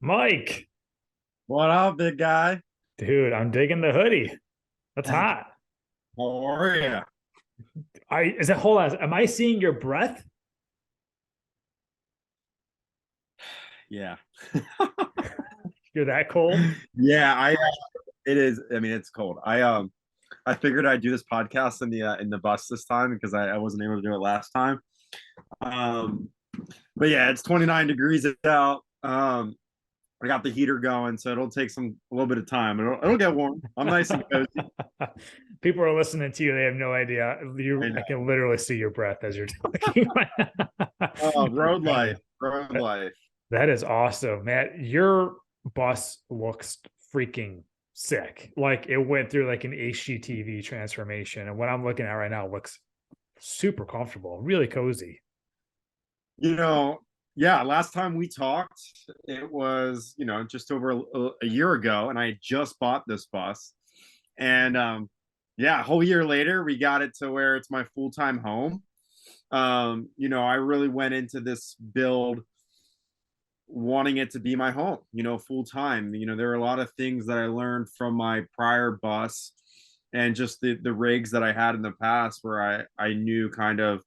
Mike, What up, big guy? dude, I'm digging the hoodie. That's hot. How are you? Hold on. Am I seeing your breath? Yeah. You're that cold? Yeah, it is. I mean, it's cold. I figured I'd do this podcast in the bus this time because I wasn't able to do it last time. Um, but yeah, it's 29 degrees out. I got the heater going, so it'll take a little bit of time. It'll get warm. I'm nice and cozy. People are listening to you. They have no idea. I I know. can literally see your breath as you're talking. Oh, road life, road life. That is awesome, man. Your bus looks freaking sick. Like it went through like an HGTV transformation. And what I'm looking at right now looks super comfortable, really cozy. You know, yeah, last time we talked, it was, just over a year ago, and I just bought this bus. And yeah, a whole year later, we got it to where it's my full-time home. I really went into this build wanting it to be my home, full time. There are a lot of things that I learned from my prior bus and just the rigs that I had in the past where I knew kind of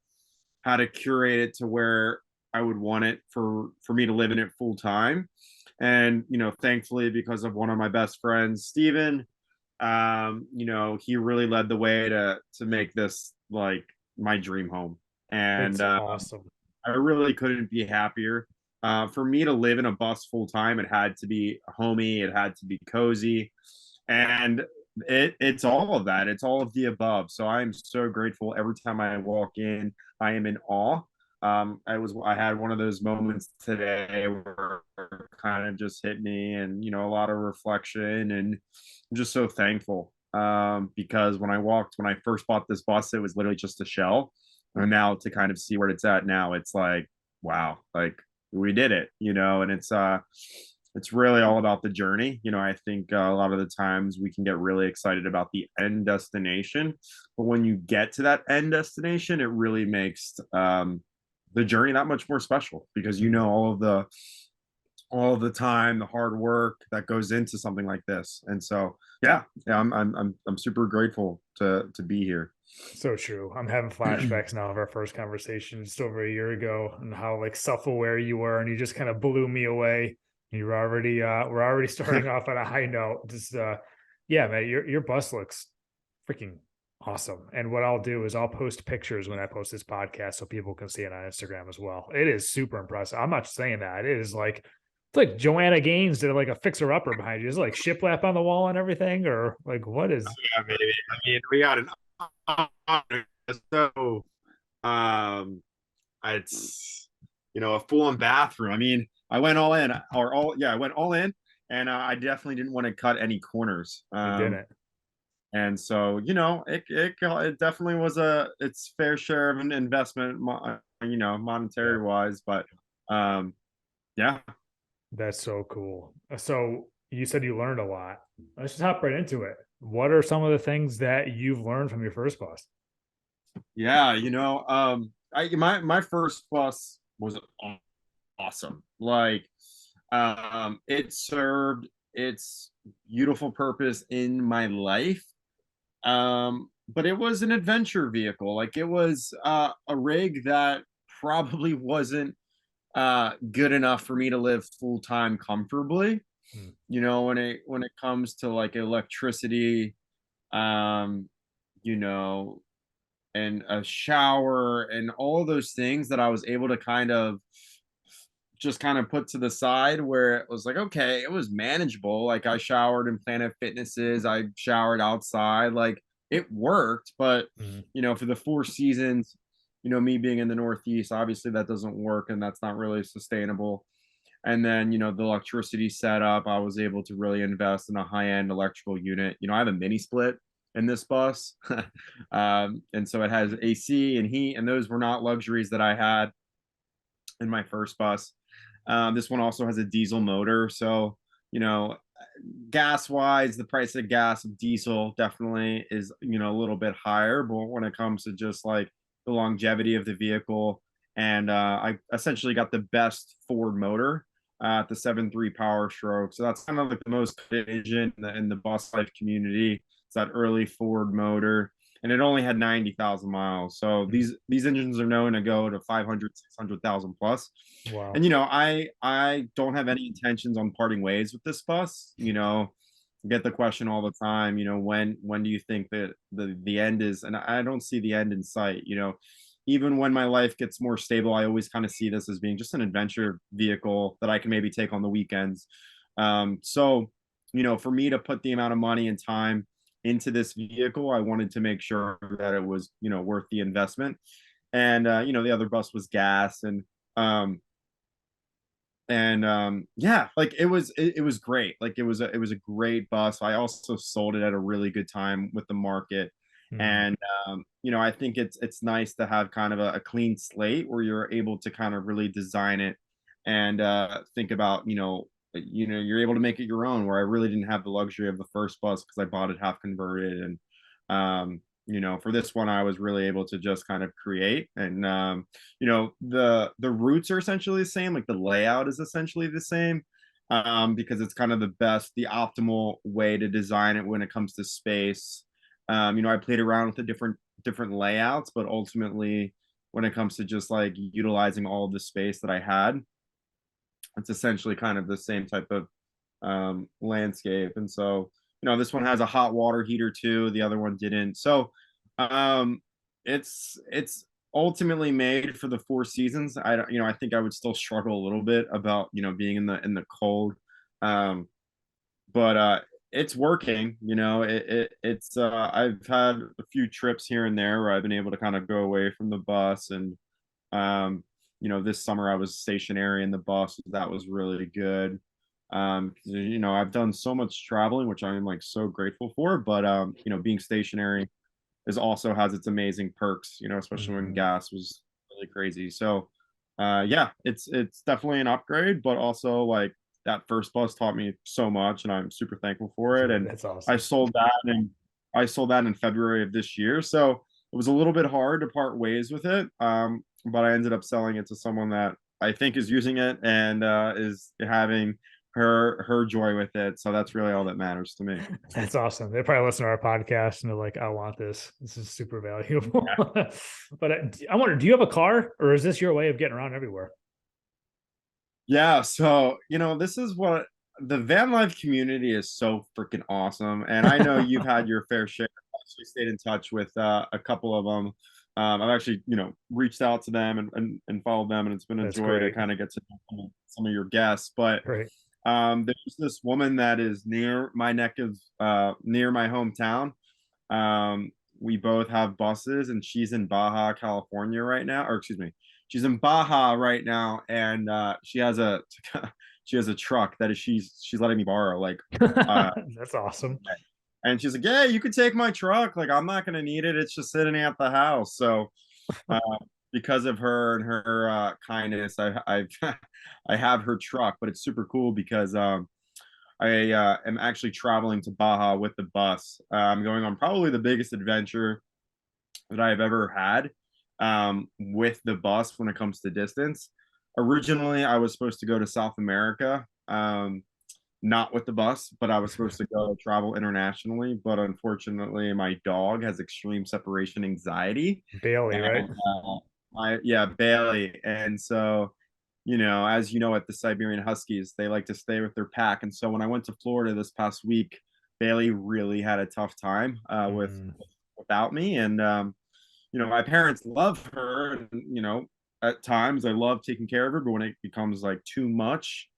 how to curate it to where I would want it for me to live in it full time. And thankfully, because of one of my best friends, Steven, he really led the way to make this like my dream home. And That's awesome. I really couldn't be happier. For me to live in a bus full time, it had to be homey, it had to be cozy, and it's all of that. It's all of the above. So I'm so grateful every time I walk in. I am in awe. I had one of those moments today where it kind of just hit me, and a lot of reflection, and I'm just so thankful. Because when I first bought this bus, it was literally just a shell, and now to kind of see where it's at now, it's like wow, like we did it, and it's really all about the journey. I think a lot of the times we can get really excited about the end destination, but when you get to that end destination, it really makes the journey that much more special because all of the time, the hard work that goes into something like this. And so, yeah, I'm super grateful to be here. So true. I'm having flashbacks now of our first conversation just over a year ago and how like self-aware you were and you just kind of blew me away. You were already we're already starting off on a high note. Just yeah, man, your bus looks freaking awesome. And what I'll do is I'll post pictures when I post this podcast so people can see it on Instagram as well. It is super impressive. I'm not saying that. It is like it's like Joanna Gaines did like a fixer upper behind you. Is it like shiplap on the wall and everything, or like what is Yeah, baby. I mean, we got an so it's a full-on bathroom. I mean, I went all in, or all yeah, I went all in, and I definitely didn't want to cut any corners. you didn't? And so it definitely was its fair share of an investment, Yeah. monetary wise, but um, yeah. That's so cool. So you said you learned a lot. Let's just hop right into it. What are some of the things that you've learned from your first boss? Yeah, I my first bus was awesome. Like, it served its beautiful purpose in my life. But it was an adventure vehicle. Like, it was a rig that probably wasn't good enough for me to live full time comfortably. Hmm. When it comes to like electricity, um, you know, and a shower and all of those things that I was able to kind of put to the side where it was like, okay, it was manageable. Like I showered in Planet Fitnesses, I showered outside, like it worked. But Hmm. for the four seasons, me being in the Northeast, obviously that doesn't work and that's not really sustainable. And then, the electricity setup, I was able to really invest in a high-end electrical unit. I have a mini split in this bus. And so it has AC and heat, and those were not luxuries that I had in my first bus. This one also has a diesel motor. So, you know, gas wise, the price of gas of diesel definitely is, a little bit higher. But when it comes to just like the longevity of the vehicle, and I essentially got the best Ford motor at the 7.3 Power Stroke. So that's kind of like the most engine in the bus life community. It's that early Ford motor, and it only had 90,000 miles. So Mm. these engines are known to go to 500, 600,000 plus. Wow. And I don't have any intentions on parting ways with this bus. Get the question all the time. When do you think that the end is? And I don't see the end in sight. Even when my life gets more stable, I always kind of see this as being just an adventure vehicle that I can maybe take on the weekends. So, for me to put the amount of money and time into this vehicle, I wanted to make sure that it was, worth the investment. And, the other bus was gas, um, yeah, like it was great. Like it was a great bus. I also sold it at a really good time with the market. Mm. And I think it's nice to have kind of a clean slate where you're able to kind of really design it and think about, you're able to make it your own, where I really didn't have the luxury of the first bus because I bought it half converted. And for this one I was really able to just kind of create. And the roots are essentially the same, like the layout is essentially the same, because it's kind of the optimal way to design it when it comes to space. I played around with the different layouts, but ultimately when it comes to just like utilizing all of the space that I had, it's essentially kind of the same type of landscape. And so, this one has a hot water heater too. The other one didn't. So, um, it's ultimately made for the four seasons. I don't, I think I would still struggle a little bit about being in the cold, um, but it's working. I've had a few trips here and there where I've been able to kind of go away from the bus. And um, this summer I was stationary in the bus. That was really good. I've done so much traveling, which I am like so grateful for. But being stationary is also has its amazing perks, especially when Mhm. gas was really crazy. So yeah, it's definitely an upgrade, but also like that first bus taught me so much and I'm super thankful for it. Dude, And that's I awesome. sold that and I sold that in February of this year. So it was a little bit hard to part ways with it. But I ended up selling it to someone that I think is using it and is having her joy with it. So that's really all that matters to me. That's awesome. They probably listen to our podcast and they're like, "I want this. This is super valuable." But I wonder, do you have a car, or is this your way of getting around everywhere? Yeah, so this is what the van life community is so freaking awesome, and I know you've had your fair share. I've actually stayed in touch with a couple of them. I've actually reached out to them and followed them, and it's been a That's joy to great. kind of get to know some of your guests. But Great. there's this woman that is near my hometown. Um, we both have buses, and she's in Baja, California right now, or excuse me, she's in Baja right now, and she has a she has a truck that is she's letting me borrow, like, uh, That's awesome. and she's like, yeah, you could take my truck, like I'm not gonna need it, it's just sitting at the house. So uh, because of her and her kindness, I've I have her truck, but it's super cool because I am actually traveling to Baja with the bus. I'm going on probably the biggest adventure that I've ever had with the bus when it comes to distance. Originally, I was supposed to go to South America, not with the bus, but I was supposed to go travel internationally. But unfortunately, my dog has extreme separation anxiety. Bailey, right? And yeah, Bailey. And so, as you know, at the Siberian Huskies, they like to stay with their pack. And so when I went to Florida this past week, Bailey really had a tough time Mm, without me. And my parents love her, and at times I love taking care of her, but when it becomes like too much,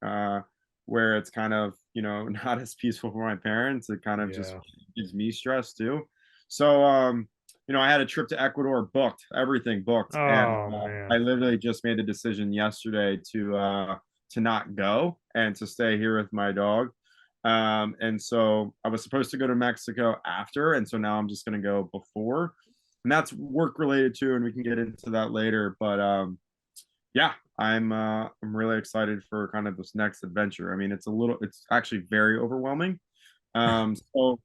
where it's kind of not as peaceful for my parents, it kind of just yeah. gives me stress too. So I had a trip to Ecuador booked, everything booked, and Oh I man. literally just made the decision yesterday to not go and to stay here with my dog. And so I was supposed to go to Mexico after, and so now I'm just going to go before, and that's work related too, and we can get into that later. But yeah, I'm really excited for kind of this next adventure. I mean, it's actually very overwhelming. So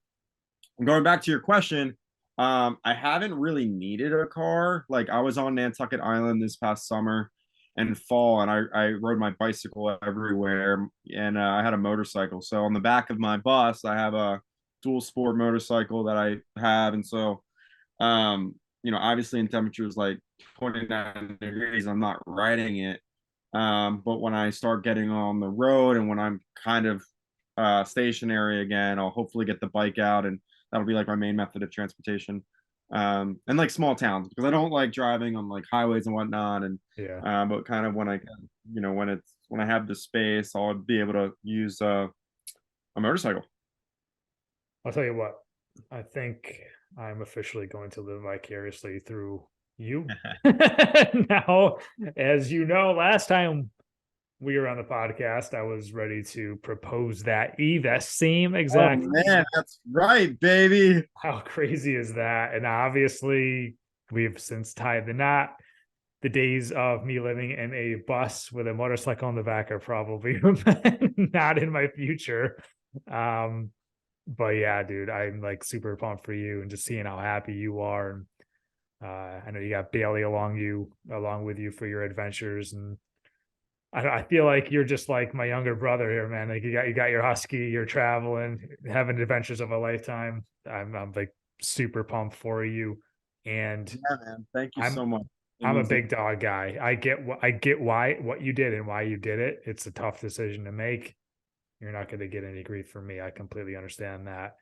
going back to your question, I haven't really needed a car. Like I was on Nantucket Island this past summer, and fall, and I rode my bicycle everywhere, and I had a motorcycle. So on the back of my bus, I have a dual sport motorcycle that I have, and so obviously in temperatures like 29 degrees, I'm not riding it. But when I start getting on the road and when I'm kind of stationary again, I'll hopefully get the bike out, and that'll be like my main method of transportation. And like small towns, because I don't like driving on like highways and whatnot. And Yeah. but kind of when I can, when I have the space, I'll be able to use a motorcycle. I'll tell you what, I think I'm officially going to live vicariously through you. Now, as you know, last time we were on the podcast, I was ready to propose that same Oh exact. man, that's right, baby. How crazy is that? And obviously, we've since tied the knot. The days of me living in a bus with a motorcycle on the back are probably not in my future. Um, but yeah, dude, I'm like super pumped for you and just seeing how happy you are. And I know you got Bailey along with you for your adventures, and I feel like you're just like my younger brother here, man. Like you got your husky, you're traveling, having adventures of a lifetime. I'm like super pumped for you, and Yeah, man. Thank you I'm so much. It I'm a means a big dog guy. I get why what you did and why you did it. It's a tough decision to make. You're not going to get any grief from me. I completely understand that.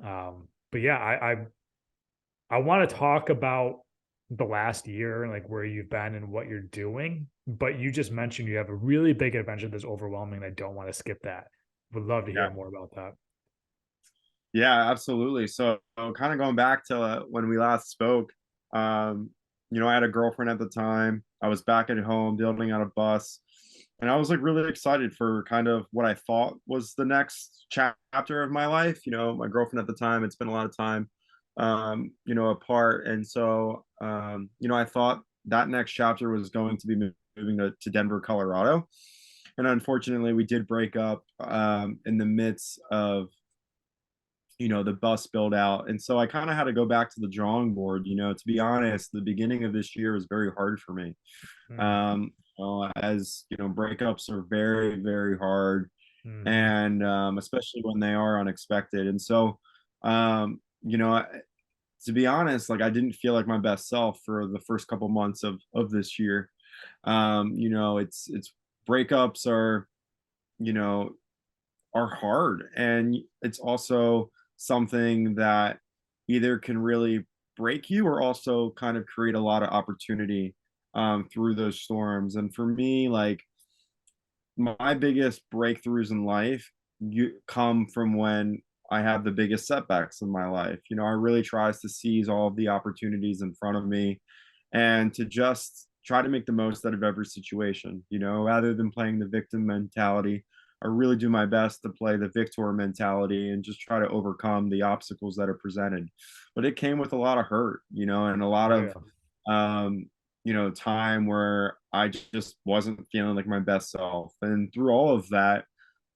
But yeah, I want to talk about the last year and like where you've been and what you're doing. But you just mentioned you have a really big adventure that's overwhelming. I don't want to skip that. Would love to yeah. hear more about that. Yeah, absolutely. So, kind of going back to when we last spoke, um, I had a girlfriend at the time. I was back at home building on a bus, and I was like really excited for kind of what I thought was the next chapter of my life. My girlfriend at the time, it's been a lot of time, apart. And so, I thought that next chapter was going to be moving to Denver, Colorado. And unfortunately, we did break up in the midst of the bus build out. And so I kind of had to go back to the drawing board. To be honest, the beginning of this year was very hard for me. Mm, As breakups are very, very hard, hmm. and especially when they are unexpected. And so, to be honest, like I didn't feel like my best self for the first couple months of this year. It's breakups you know, are hard, and it's also something that either can really break you or also kind of create a lot of opportunity through those storms. And for me, like my biggest breakthroughs in life come from when I have the biggest setbacks in my life. I really tries to seize all of the opportunities in front of me and to just try to make the most out of every situation, rather than playing the victim mentality. I really do my best to play the victor mentality and just try to overcome the obstacles that are presented. But it came with a lot of hurt, and a lot Oh of yeah. um, time where I just wasn't feeling like my best self. And through all of that,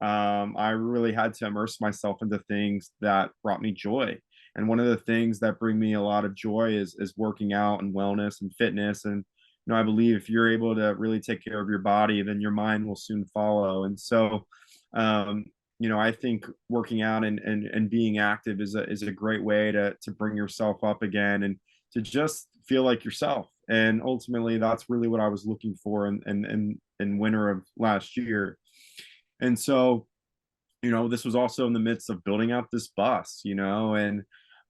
I really had to immerse myself into things that brought me joy. And one of the things that bring me a lot of joy is working out and wellness and fitness. And I believe if you're able to really take care of your body, then your mind will soon follow. And so, um, I think working out and being active is a great way to bring yourself up again and to just feel like yourself. And ultimately, that's really what I was looking for in winter of last year. And so, this was also in the midst of building out this bus, and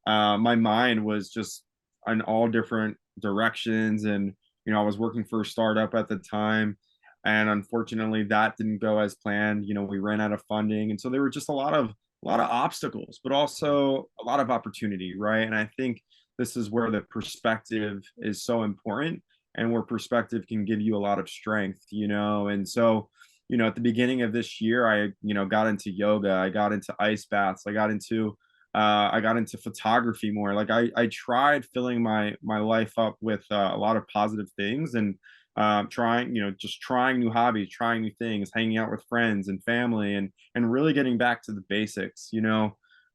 my mind was just in all different directions. And, I was working for a startup at the time. And unfortunately, that didn't go as planned. We ran out of funding. And so there were just a lot of obstacles, but also a lot of opportunity, right? And I think this is where the perspective is so important, and where perspective can give you a lot of strength. And so, at the beginning of this year, I, got into yoga, I got into ice baths, I got into photography more. Like I tried filling my life up with a lot of positive things, and just trying new hobbies, trying new things, hanging out with friends and family, and really getting back to the basics.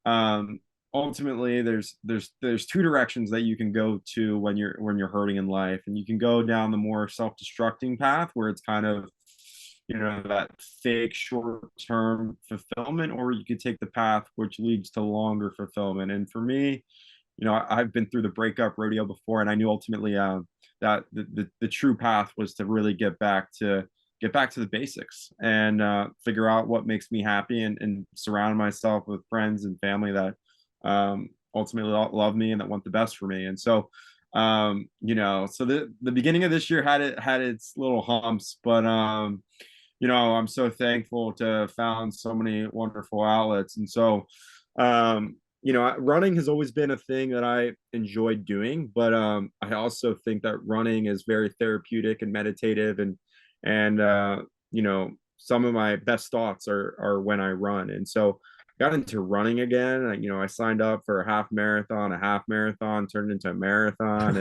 Um, ultimately there's two directions that you can go to when you're hurting in life, and you can go down the more self-destructing path where it's kind of, that fake short-term fulfillment, or you could take the path which leads to longer fulfillment. And for me, I've been through the breakup rodeo before, and I knew ultimately that the true path was to really get back to the basics and figure out what makes me happy, and surround myself with friends and family that ultimately love me and that want the best for me. And so, so the beginning of this year had its little humps, but I'm so thankful to have found so many wonderful outlets. And so, running has always been a thing that I enjoyed doing, but I also think that running is very therapeutic and meditative, and some of my best thoughts are when I run. And so got into running again. I signed up for a half marathon turned into a marathon,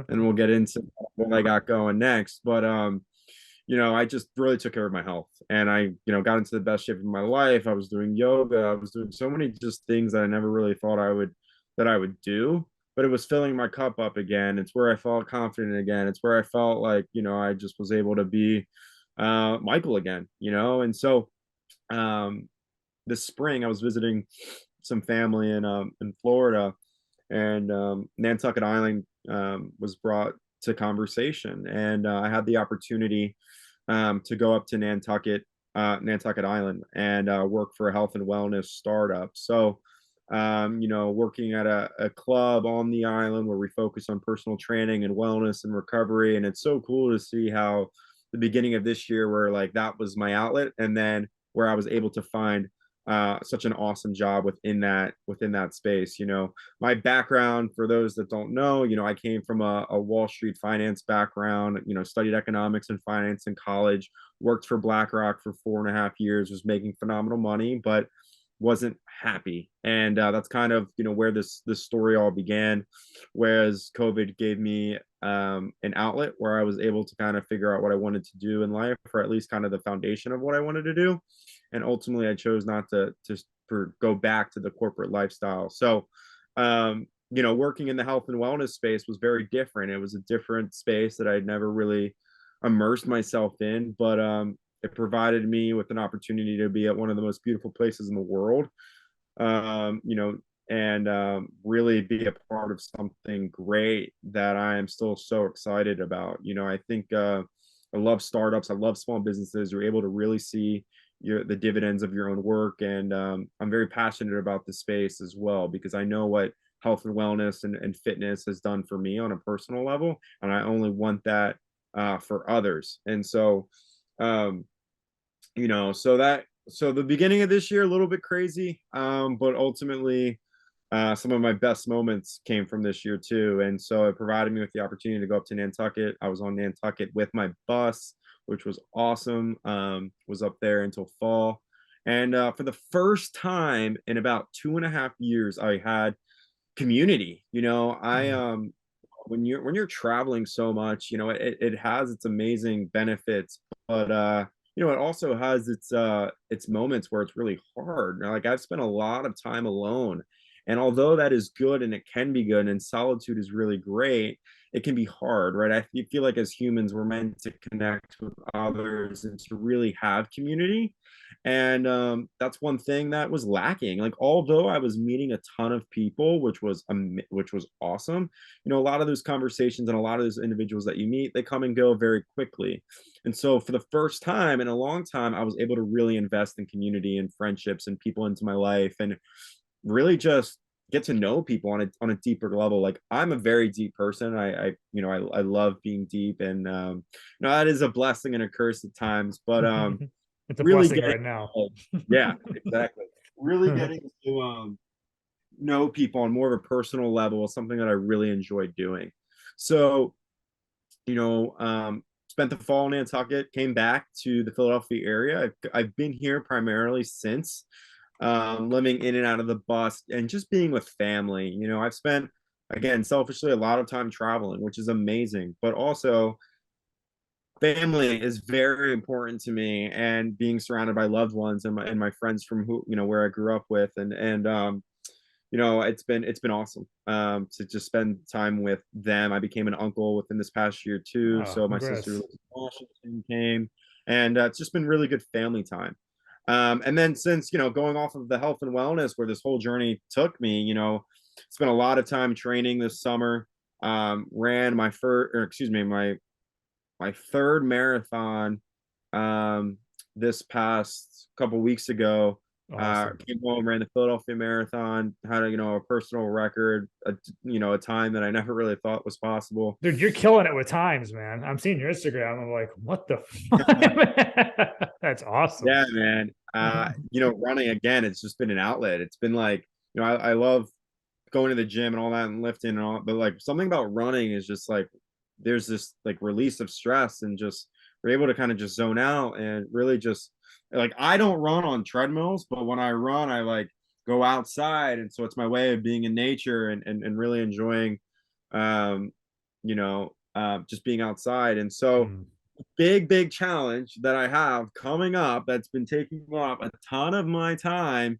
and we'll get into what I got going next. But I just really took care of my health, and I, got into the best shape of my life. I was doing yoga. I was doing so many just things that I never really thought I would do, but it was filling my cup up again. It's where I felt confident again. It's where I felt like, I just was able to be Michael again, and so this spring I was visiting some family in Florida, and Nantucket Island was brought to conversation, and I had the opportunity to go up to Nantucket Island, and work for a health and wellness startup. So, working at a club on the island where we focus on personal training and wellness and recovery. And it's so cool to see how the beginning of this year, where like that was my outlet, and then where I was able to find such an awesome job within that space. My background, for those that don't know, I came from a Wall Street finance background. Studied economics and finance in college, worked for BlackRock for 4.5 years, was making phenomenal money, but wasn't happy. And that's kind of where this story all began. Whereas COVID gave me an outlet where I was able to kind of figure out what I wanted to do in life, or at least kind of the foundation of what I wanted to do. And ultimately I chose not to go back to the corporate lifestyle. So working in the health and wellness space was very different. It was a different space that I'd never really immersed myself in, but it provided me with an opportunity to be at one of the most beautiful places in the world, um, you know, and really be a part of something great that I am still so excited about. I think I love startups. I love small businesses. You're able to really see the dividends of your own work, and I'm very passionate about the space as well, because I know what health and wellness and fitness has done for me on a personal level, and I only want that for others. And so, um, so the beginning of this year a little bit crazy, but ultimately some of my best moments came from this year too. And so it provided me with the opportunity to go up to Nantucket. I was on Nantucket with my bus, which was awesome. Was up there until fall, and for the first time in about 2.5 years I had community. I Mhm. When you're traveling so much, it has its amazing benefits, but it also has its moments where it's really hard. Now, like, I've spent a lot of time alone, and although that is good and it can be good, and solitude is really great, it can be hard, right? I feel like as humans we're meant to connect with others and to really have community. And that's one thing that was lacking. Like, although I was meeting a ton of people, which was awesome, a lot of those conversations and a lot of those individuals that you meet, they come and go very quickly. And so for the first time in a long time, I was able to really invest in community and friendships and people into my life, and really just get to know people on a deeper level. Like, I'm a very deep person. I love being deep, and that is a blessing and a curse at times, but It's a really blessing getting right now. yeah, exactly, really getting to know people on more of a personal level is something that I really enjoy doing. So, spent the fall in Nantucket, came back to the Philadelphia area. I've been here primarily since, living in and out of the bus and just being with family. I've spent, again, selfishly, a lot of time traveling, which is amazing, but also family is very important to me, and being surrounded by loved ones and my friends from where I grew up with, and it's been awesome to just spend time with them. I became an uncle within this past year too. Oh, So my sister congrats. lives in Washington came, and it's just been really good family time. And then since going off of the health and wellness where this whole journey took me, spent a lot of time training this summer. Ran my first, or excuse me, my third marathon um, this past couple weeks ago. Awesome. Came home, ran the Philadelphia Marathon, had a personal record, a time that I never really thought was possible. Dude, you're killing it with times, man. I'm seeing your Instagram. I'm like, what the fuck? That's awesome. Yeah, man. Running again, it's just been an outlet. It's been like, I love going to the gym and all that and lifting and all, but like something about running is just like there's this like release of stress and just we're able to kind of just zone out and really just like I don't run on treadmills, but when I run, I like go outside, and so it's my way of being in nature and really enjoying um just being outside. And so Mm. big challenge that I have coming up that's been taking up a ton of my time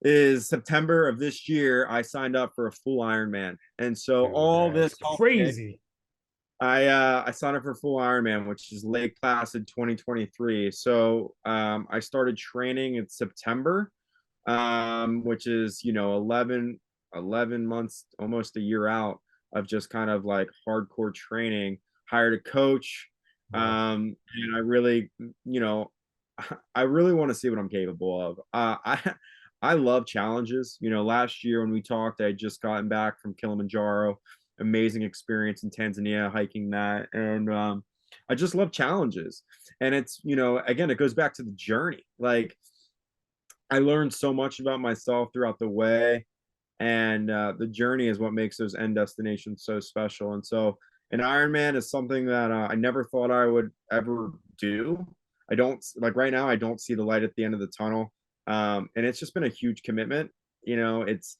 is September of this year. I signed up for a full Ironman, and so Dude, all this that's holiday, crazy. I signed up for full Ironman, which is Lake Placid 2023. So I started training in September, which is 11 months, almost a year out of just kind of like hardcore training. Hired a coach, Wow. and I really, I really want to see what I'm capable of. I love challenges. Last year when we talked, I had just gotten back from Kilimanjaro, amazing experience in Tanzania hiking that, and I just love challenges. And it's again, it goes back to the journey. Like I learned so much about myself throughout the way, and the journey is what makes those end destinations so special. And so, an Ironman is something that I never thought I would ever do. I don't like right now. I don't see the light at the end of the tunnel, and it's just been a huge commitment. It's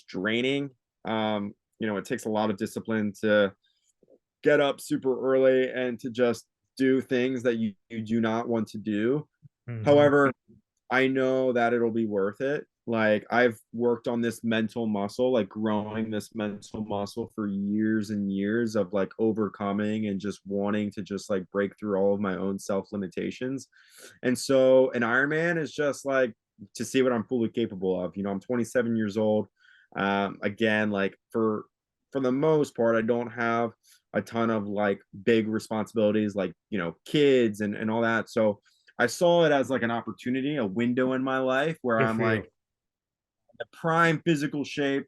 draining. It takes a lot of discipline to get up super early and to just do things that you do not want to do. Hmm. However, I know that it'll be worth it. Like I've worked on this mental muscle, like growing this mental muscle for years and years of like overcoming and just wanting to just like break through all of my own self limitations. And so an Ironman is just like to see what I'm fully capable of. I'm 27 years old. Again, like for the most part, I don't have a ton of like big responsibilities like kids and all that. So I saw it as like an opportunity, a window in my life where Good I'm for you. like the prime physical shape.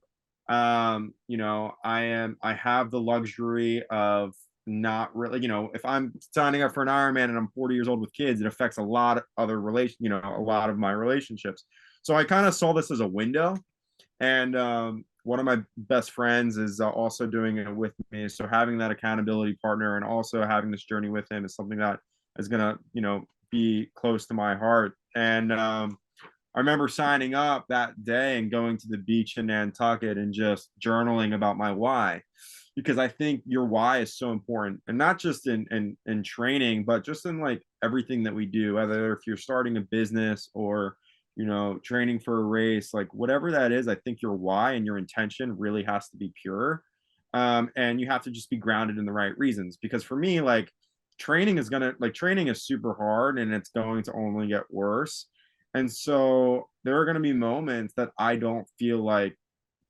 I have the luxury of not really, if I'm signing up for an Ironman and I'm 40 years old with kids, it affects a lot of other a lot of my relationships. So I kind of saw this as a window. And one of my best friends is also doing it with me. So having that accountability partner and also having this journey with him is something that is gonna, be close to my heart. And I remember signing up that day and going to the beach in Nantucket and just journaling about my why, because I think your why is so important, and not just in training, but just in like everything that we do. Whether if you're starting a business or training for a race, like whatever that is, I think your why and your intention really has to be pure, and you have to just be grounded in the right reasons. Because for me, like training is super hard and it's going to only get worse. And so there are going to be moments that I don't feel like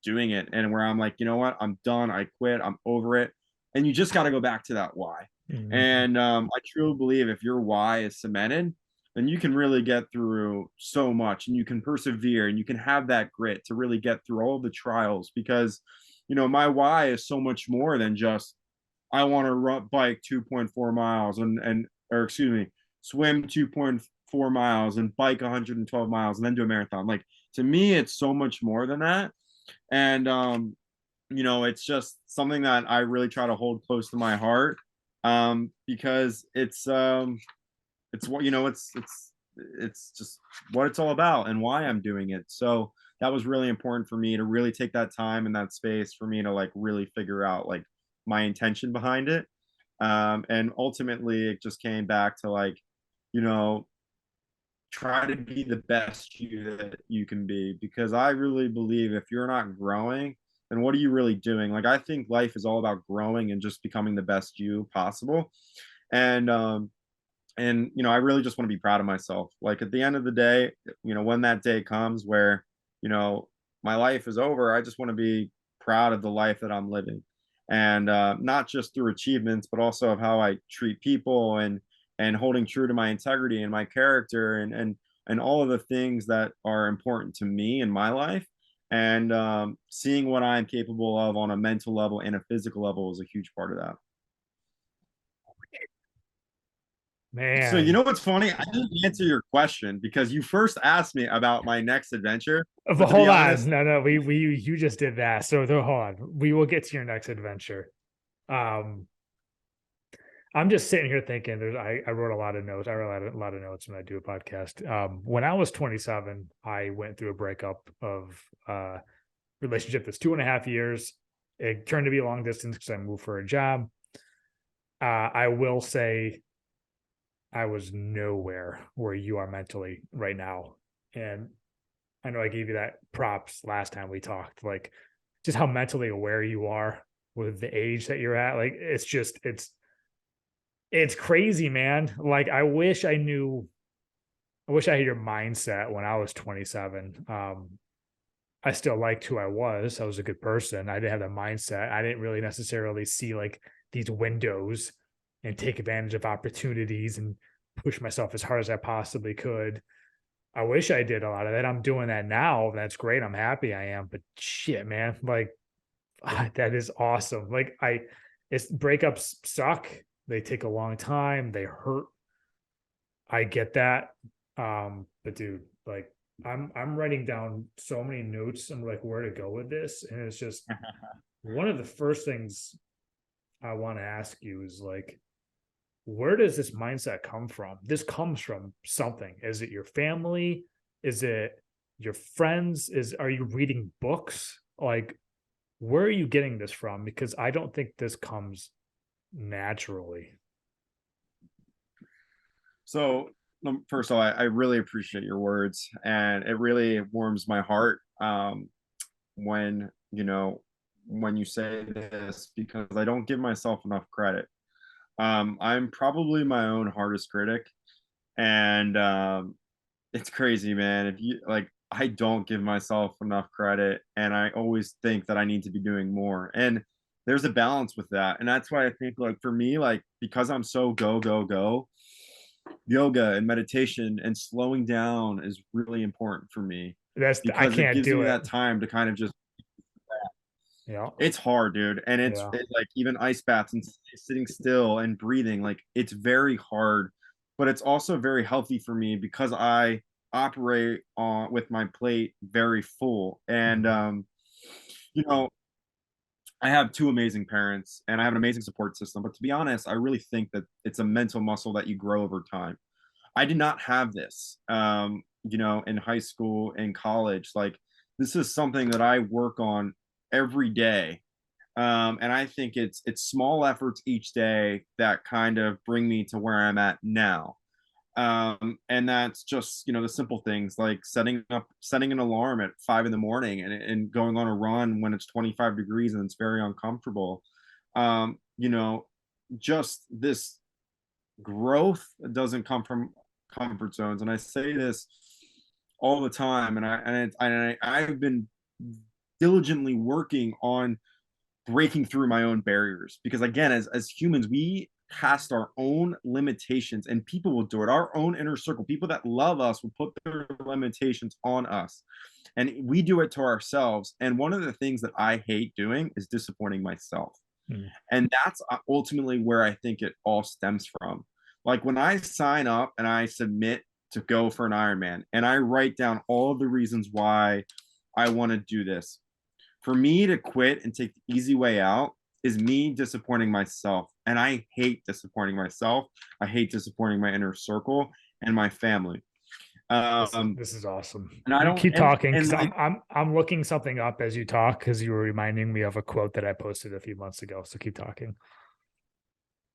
doing it and where I'm like, you know what, I'm done, I quit, I'm over it. And you just got to go back to that why. Mhm. And I truly believe if your why is cemented, then you can really get through so much and you can persevere and you can have that grit to really get through all the trials. Because my why is so much more than just I want to bike 2.4 miles and or excuse me, swim 2.4 miles and bike 112 miles and then do a marathon. Like to me, it's so much more than that. And it's just something that I really try to hold close to my heart. Because it's what it's just what it's all about and why I'm doing it. So that was really important for me to really take that time and that space for me to like really figure out like my intention behind it. And ultimately it just came back to like, you know, try to be the best you that you can be, because I really believe if you're not growing, then what are you really doing? Like, I think life is all about growing and just becoming the best you possible. And I really just want to be proud of myself. Like, at the end of the day, when that day comes where you know my life is over, I just want to be proud of the life that I'm living, and not just through achievements, but also of how I treat people, and holding true to my integrity and my character, and all of the things that are important to me in my life. And seeing what I'm capable of on a mental level and a physical level is a huge part of that. So, Man. what's funny? I didn't answer your question because you first asked me about my next adventure. But But to be hold honest, on. No, you just did that. So hold on. We will get to your next adventure. Um, I'm just sitting here thinking I wrote a lot of notes. I wrote a lot of notes when I do a podcast. When I was 27, I went through a breakup of relationship that's 2.5 years. It turned to be long distance because I moved for a job. I will say I was nowhere where you are mentally right now. And I know I gave you that props last time we talked, like just how mentally aware you are with the age that you're at. Like it's crazy, man. Like I wish I had your mindset when I was 27. I still liked who I was. I was a good person. I didn't have that mindset. I didn't really necessarily see like these windows and take advantage of opportunities and push myself as hard as I possibly could. I wish I did a lot of that. I'm doing that now. That's great. I'm happy I am. But shit, man, like that is awesome. Like it's breakups suck. They take a long time. They hurt. I get that. But dude, like I'm writing down so many notes. I'm like, where to go with this, and it's just one of the first things I want to ask you is like, where does this mindset come from? This comes from something. Is it your family? Is it your friends? Are you reading books? Like, where are you getting this from? Because I don't think this comes naturally. so first of all, I really appreciate your words, and it really warms my heart when when you say this, because I don't give myself enough credit. I'm probably my own hardest critic, and it's crazy, man. If you like, I don't give myself enough credit, and I always think that I need to be doing more. And there's a balance with that, and that's why I think, like, for me, like, because I'm so go go go, yoga and meditation and slowing down is really important for me, I because it can't gives do me it. that time to kind of just. Yeah. It's hard, dude, and Yeah. like, even ice baths and sitting still and breathing, like, it's very hard, but it's also very healthy for me because I operate on with my plate very full. And Mhm. you know I have two amazing parents and I have an amazing support system, but to be honest, I really think that it's a mental muscle that you grow over time. I did not have this, in high school and college. Like, this is something that I work on every day, and I think it's small efforts each day that kind of bring me to where I'm at now. And that's just the simple things like setting an alarm at 5 in the morning, and going on a run when it's 25 degrees and it's very uncomfortable. Um, you know, just this growth doesn't come from comfort zones, and I say this all the time. I've been diligently working on breaking through my own barriers, because again, as humans, we cast our own limitations, and people will do it. Our own inner circle, people that love us, will put their limitations on us, and we do it to ourselves. And one of the things that I hate doing is disappointing myself, Mm. and that's ultimately where I think it all stems from. Like, when I sign up and I submit to go for an Ironman, and I write down all of the reasons why I want to do this, for me to quit and take the easy way out is me disappointing myself. And I hate disappointing myself. I hate disappointing my inner circle and my family. Um, This is awesome. and I You don't, keep talking and because like, I'm looking something up as you talk because you were reminding me of a quote that I posted a few months ago. So keep talking.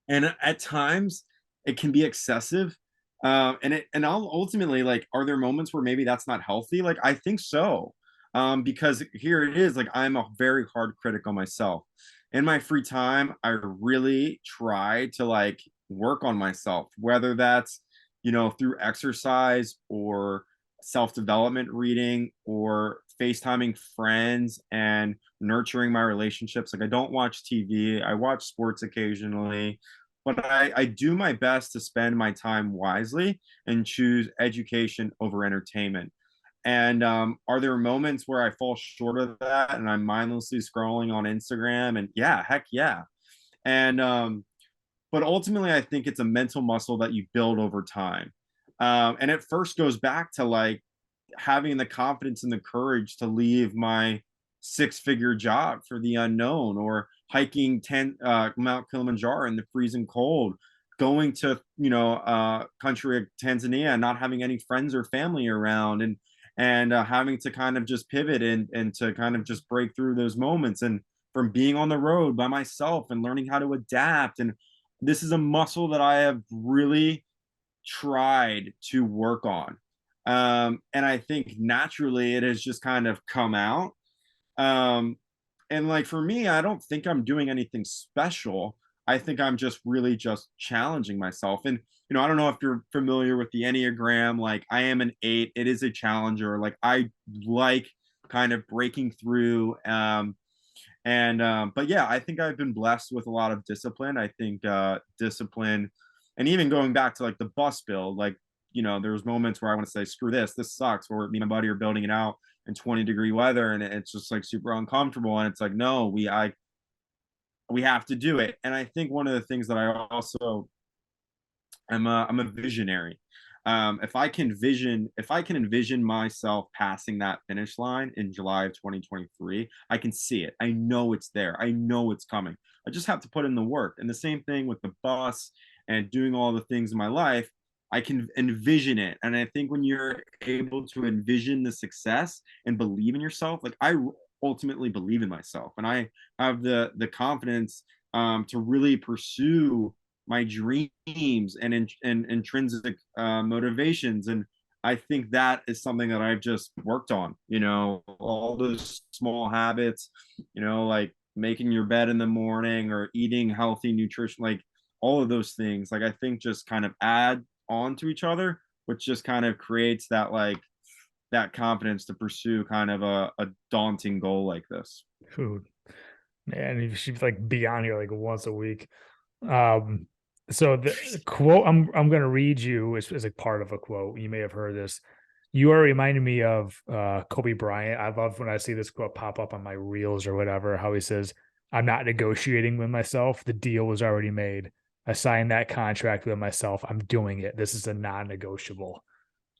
and at times it can be excessive, And I'll ultimately, like, are there moments where maybe that's not healthy? Like, I think so. Because here it is, like, I'm a very hard critic on myself. In my free time, I really try to like work on myself, whether that's, through exercise or self-development reading or FaceTiming friends and nurturing my relationships. Like, I don't watch TV, I watch sports occasionally, but I do my best to spend my time wisely and choose education over entertainment. And are there moments where I fall short of that and I'm mindlessly scrolling on Instagram? And yeah, heck yeah. And but ultimately, I think it's a mental muscle that you build over time. And it first goes back to like having the confidence and the courage to leave my six-figure job for the unknown, or hiking Mount Kilimanjaro in the freezing cold, going to country like Tanzania and not having any friends or family around, and having to kind of just pivot and to kind of just break through those moments, and from being on the road by myself and learning how to adapt. And this is a muscle that I have really tried to work on. And I think naturally it has just kind of come out. Um, and like for me, I don't think I'm doing anything special. I think I'm just really just challenging myself. And I don't know if you're familiar with the Enneagram. Like, I am an 8. It is a challenger. Like, I like kind of breaking through. And But yeah, I think I've been blessed with a lot of discipline. I think discipline, and even going back to like the bus build, like, there's moments where I want to say, screw this sucks, where me and my buddy are building it out in 20-degree weather, and it's just like super uncomfortable, and it's like, no, we have to do it. And I think one of the things that I also, I'm a visionary. If I can envision myself passing that finish line in July of 2023, I can see it. I know it's there. I know it's coming. I just have to put in the work. And the same thing with the bus and doing all the things in my life. I can envision it. And I think when you're able to envision the success and believe in yourself, like, I ultimately believe in myself, and I have the confidence to really pursue my dreams and intrinsic motivations. And I think that is something that I've just worked on, all those small habits, like making your bed in the morning or eating healthy nutrition, like all of those things, like, I think just kind of add on to each other, which just kind of creates that, like, that confidence to pursue kind of a daunting goal like this. Food. Man, you should like be on here like once a week. Um, so the quote I'm gonna read you is like part of a quote. You may have heard this. You are reminding me of Kobe Bryant. I love when I see this quote pop up on my reels or whatever, how he says, I'm not negotiating with myself. The deal was already made. I signed that contract with myself. I'm doing it. This is a non-negotiable.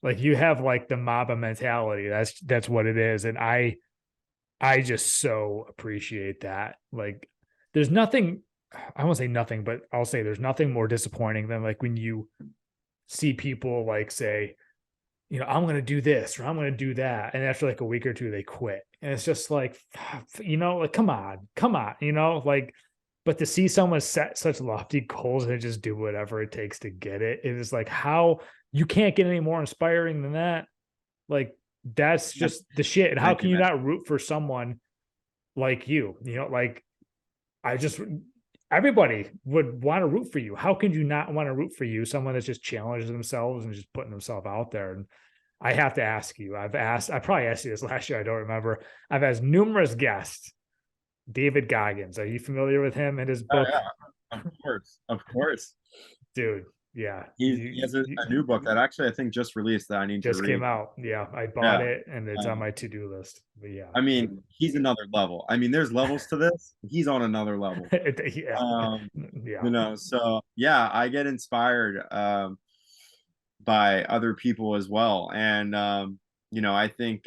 Like, you have like the Mamba mentality. That's what it is. And I just so appreciate that. Like, there's nothing, I won't say nothing, but I'll say there's nothing more disappointing than like when you see people like say, I'm going to do this or I'm going to do that. And after like a week or two, they quit. And it's just like, like, come on, like, but to see someone set such lofty goals and just do whatever it takes to get it, it is like, how you can't get any more inspiring than that. Like, that's just the shit. And how Thank can you, you man. not root for someone like you? Like, I just everybody would want to root for you. How can you not want to root for you? Someone that's just challenges themselves and just putting themselves out there. And I have to ask you, I probably asked you this last year. I don't remember. I've asked numerous guests, David Goggins. Are you familiar with him and his Oh book? yeah, of course, of course. Dude, yeah. He has a new book that actually I think just released that I need to Just came read. out. Yeah. I bought Yeah. it and it's on Um, my to-do list. But yeah. I mean, he's another level. I mean, there's levels to this. He's on another level. Yeah. Um, Yeah. so yeah, I get inspired by other people as well. And I think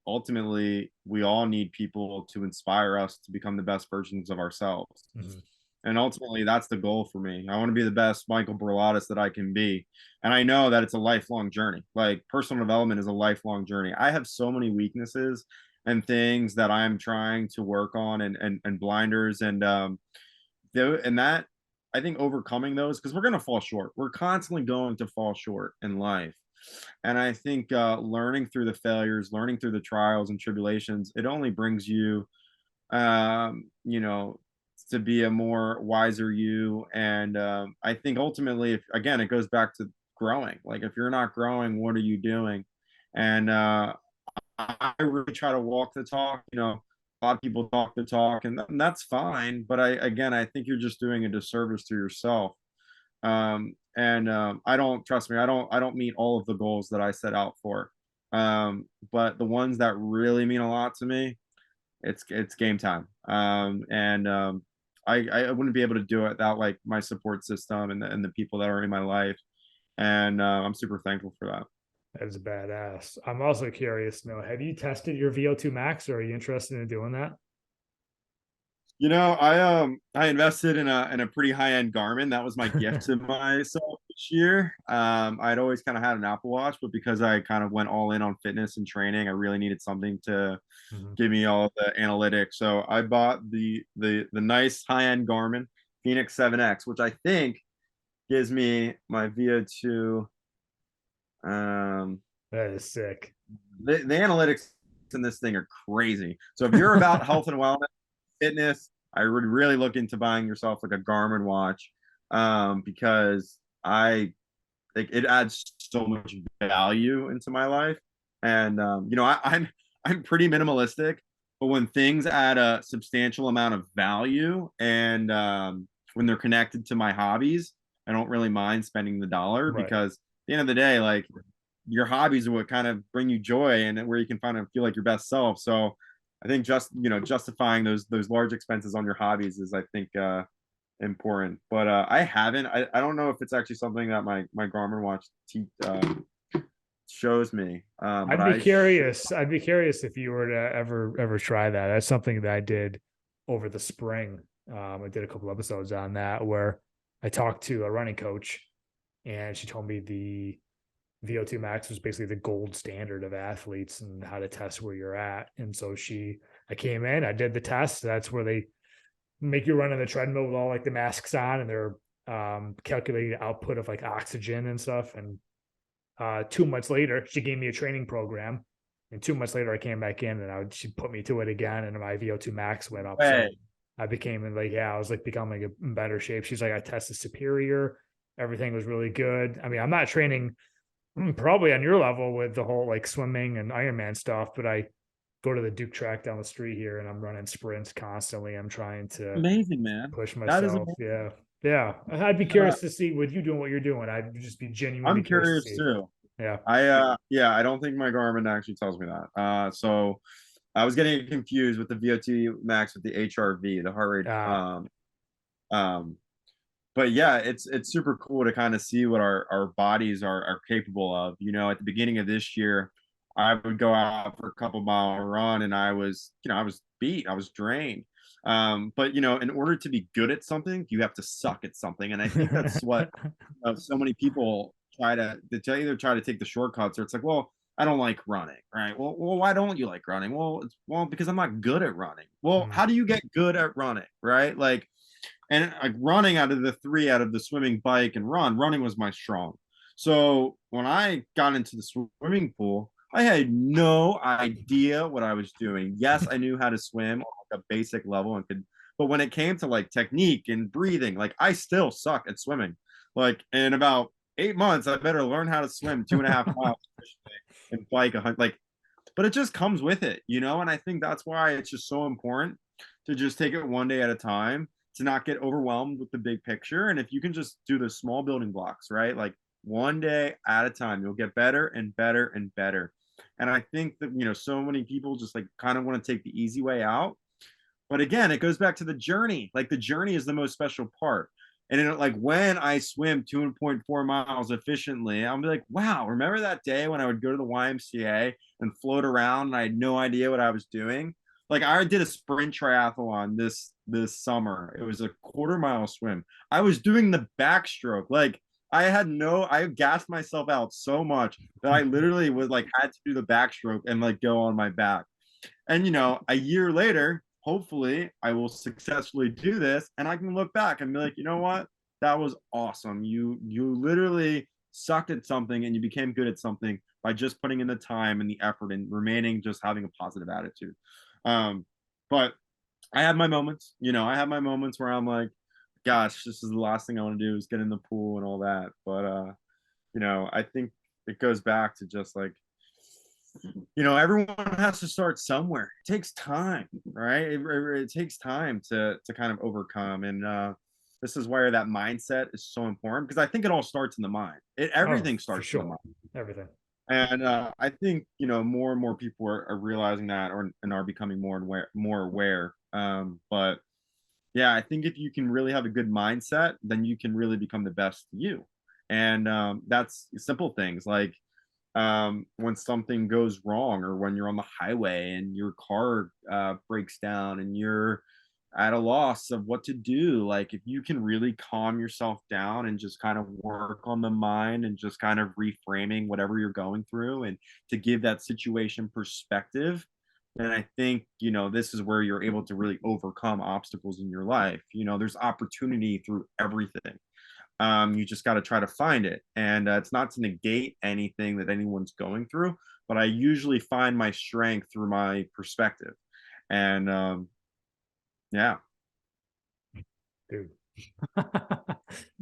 ultimately we all need people to inspire us to become the best versions of ourselves. Mhm. And ultimately, that's the goal for me. I want to be the best Michael Burlotos that I can be. And I know that it's a lifelong journey. Like, personal development is a lifelong journey. I have so many weaknesses and things that I'm trying to work on, and blinders. And that I think overcoming those, because we're going to fall short. We're constantly going to fall short in life. And I think learning through the failures, learning through the trials and tribulations, it only brings you, you know, to be a more wiser you. And I think ultimately, if again, it goes back to growing. Like if you're not growing, what are you doing? And I really try to walk the talk. A lot of people talk the talk, and that's fine. But I think you're just doing a disservice to yourself. And I don't trust me. I don't meet all of the goals that I set out for. But the ones that really mean a lot to me, it's game time. I wouldn't be able to do it without like my support system and the people that are in my life. And I'm super thankful for that. That is badass. I'm also curious to know, have you tested your VO2 max, or are you interested in doing that? I invested in a pretty high end Garmin. That was my gift to myself this year. I'd always kind of had an Apple Watch, but because I kind of went all in on fitness and training, I really needed something to Mhm. give me all the analytics. So I bought the nice high end Garmin Phoenix 7X, which I think gives me my VO2. Um, That is sick. the analytics in this thing are crazy. So if you're about health and wellness, fitness, I would really look into buying yourself like a Garmin watch, because I think it adds so much value into my life. And I'm pretty minimalistic, but when things add a substantial amount of value and when they're connected to my hobbies, I don't really mind spending the dollar, Right. because at the end of the day, like your hobbies are what kind of bring you joy and where you can find and feel like your best self. So I think just justifying those large expenses on your hobbies is, I think, important. But I haven't. I don't know if it's actually something that my Garmin watch shows me. But I'd be I should. curious. I'd be curious if you were to ever try that. That's something that I did over the spring. I did a couple episodes on that where I talked to a running coach, and she told me the VO2 max was basically the gold standard of athletes and how to test where you're at. And so I came in, I did the test. That's where they make you run on the treadmill with all like the masks on, and they're calculating the output of like oxygen and stuff. And 2 months later, she gave me a training program. And 2 months later, I came back in, and she put me to it again, and my VO2 max went up. So Hey, I became like, yeah, I was like becoming in better shape. She's like, I tested superior. Everything was really good. I mean, I'm not training probably on your level with the whole like swimming and Ironman stuff, but I go to the Duke track down the street here and I'm running sprints constantly. I'm trying to amazing, man. push That is myself. amazing. Yeah. Yeah. I'd be Uh, curious to see with you doing what you're doing. I'd just be genuinely I'm curious to curious see. too. Yeah. Yeah, I don't think my Garmin actually tells me that. So I was getting confused with the VO2 max with the HRV, the heart rate. Uh, Um, but yeah, it's super cool to kind of see what our bodies are capable of. At the beginning of this year, I would go out for a couple mile run, and I was beat, I was drained. But in order to be good at something, you have to suck at something, and I think that's what so many people they either try to take the shortcuts, or it's like, well, I don't like running, right? Well, why don't you like running? Well, because I'm not good at running. Well, Mm. how do you get good at running, right? Like running out of the three, out of the swimming, bike, and running was my strong. So when I got into the swimming pool, I had no idea what I was doing. Yes, I knew how to swim on like a basic level but when it came to like technique and breathing, like I still suck at swimming. Like in about 8 months, I better learn how to swim 2.5 miles and bike but it just comes with it. And I think that's why it's just so important to just take it one day at a time, to not get overwhelmed with the big picture. And if you can just do the small building blocks, right? Like one day at a time, you'll get better and better and better. And I think that, so many people just like kind of want to take the easy way out. But again, it goes back to the journey. Like the journey is the most special part. And like when I swim 2.4 miles efficiently, I'm like, wow, remember that day when I would go to the YMCA and float around and I had no idea what I was doing? Like I did a sprint triathlon this summer. It was a quarter-mile swim. I was doing the backstroke. Like I gassed myself out so much that I literally was like had to do the backstroke and like go on my back. And a year later, hopefully I will successfully do this and I can look back and be like, you know what? that was awesome. You literally sucked at something and you became good at something by just putting in the time and the effort and remaining just having a positive attitude. But I have my moments, I have my moments where I'm like, gosh, this is the last thing I want to do is get in the pool and all that. But I think it goes back to just like, everyone has to start somewhere. It takes time, right? It takes time to kind of overcome. And this is where that mindset is so important, because I think it all starts in the mind. Oh, Everything for starts in the sure. mind. Everything. And I think more and more people are realizing that, and are becoming more aware. But yeah, I think if you can really have a good mindset, then you can really become the best you. And that's simple things like, when something goes wrong, or when you're on the highway and your car breaks down and you're at a loss of what to do. Like, if you can really calm yourself down and just kind of work on the mind and just kind of reframing whatever you're going through, and to give that situation perspective, then I think, this is where you're able to really overcome obstacles in your life. There's opportunity through everything. You just got to try to find it. And it's not to negate anything that anyone's going through, but I usually find my strength through my perspective. And yeah. Dude.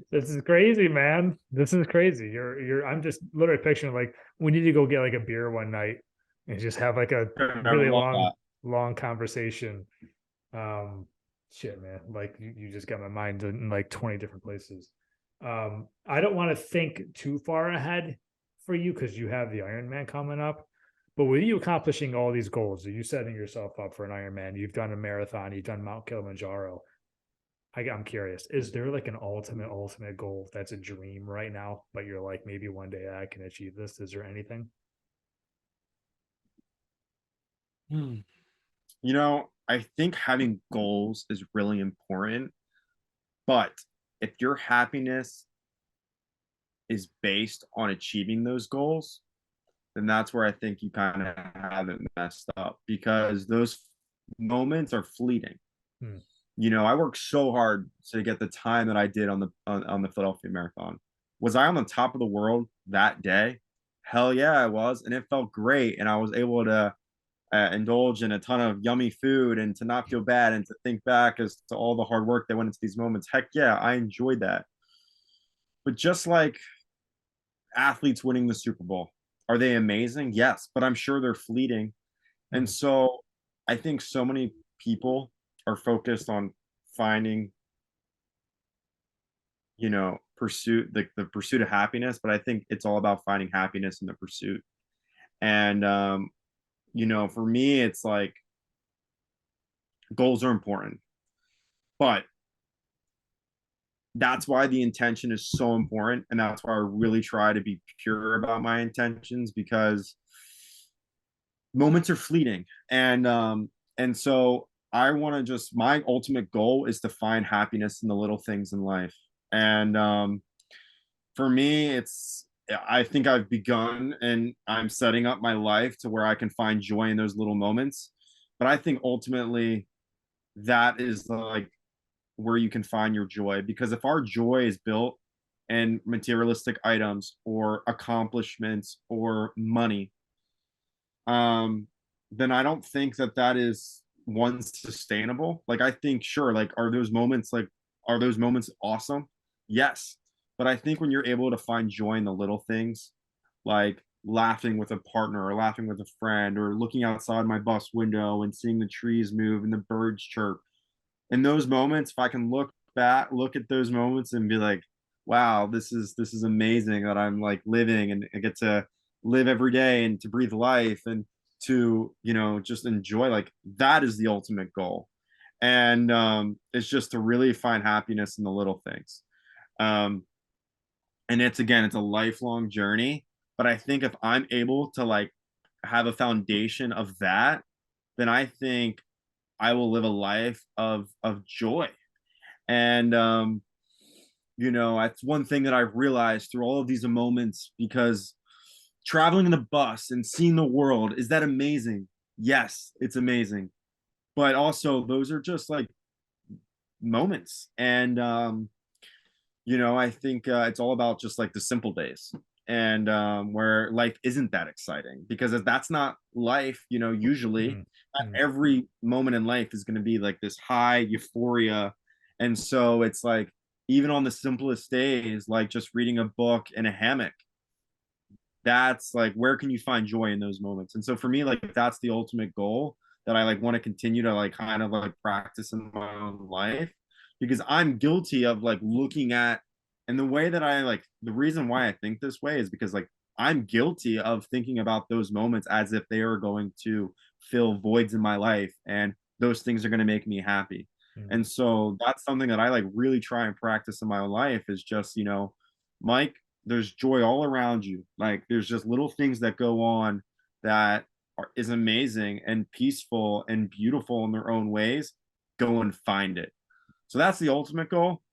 This is crazy, man. This is crazy. I'm just literally picturing like we need to go get like a beer one night and just have like a I really love that. long conversation. Um, shit, man. Like you just got my mind in like 20 different places. I don't want to think too far ahead for you because you have the Ironman coming up. But with you accomplishing all these goals, are you setting yourself up for an Ironman? You've done a marathon, you've done Mount Kilimanjaro. I'm curious, is there like an ultimate goal that's a dream right now, but you're like, maybe one day I can achieve this? Is there anything? Hmm. I think having goals is really important, but if your happiness is based on achieving those goals, then that's where I think you kind of have it messed up, because those moments are fleeting. Hmm. I worked so hard to get the time that I did on the Philadelphia Marathon. Was I on the top of the world that day? Hell yeah, I was, and it felt great, and I was able to indulge in a ton of yummy food and to not feel bad and to think back as to all the hard work that went into these moments. Heck yeah, I enjoyed that. But just like athletes winning the Super Bowl, are they amazing? Yes, but I'm sure they're fleeting. And Hmm. so I think so many people are focused on finding, the pursuit of happiness, but I think it's all about finding happiness in the pursuit. And for me, it's like goals are important, but that's why the intention is so important, and that's why I really try to be pure about my intentions, because moments are fleeting. And so I want to just, my ultimate goal is to find happiness in the little things in life. And for me, I think I've begun, and I'm setting up my life to where I can find joy in those little moments. But I think ultimately that is like where you can find your joy, because if our joy is built in materialistic items or accomplishments or money, um then I don't think that that is one sustainable. Like, I think, sure, like, are those moments awesome? Yes. But I think when you're able to find joy in the little things, like laughing with a partner or laughing with a friend or looking outside my bus window and seeing the trees move and the birds chirp, in those moments, if I can look at those moments and be like, wow, this is amazing that I'm like living and I get to live every day and to breathe life and to, just enjoy, like, that is the ultimate goal. And it's just to really find happiness in the little things. Um, and it's a lifelong journey. But I think if I'm able to like have a foundation of that, then I think I will live a life of joy. And that's one thing that I've realized through all of these moments, because traveling in the bus and seeing the world, is that amazing? Yes, it's amazing. But also those are just like moments. And I think it's all about just like the simple days, and where life isn't that exciting, because if that's not life, usually Mm, mm, every moment in life is going to be like this high euphoria. And so it's like, even on the simplest days, like just reading a book in a hammock, that's like, where can you find joy in those moments? And so for me, like, that's the ultimate goal that I like want to continue to like kind of like practice in my own life, because I'm guilty of like looking at, and the way that I like, the reason why I think this way is because like I'm guilty of thinking about those moments as if they are going to fill voids in my life, and those things are going to make me happy. mm. And so that's something that I like really try and practice in my own life, is just, Mike, there's joy all around you. Like, there's just little things that go on that is amazing and peaceful and beautiful in their own ways. Go and find it. So that's the ultimate goal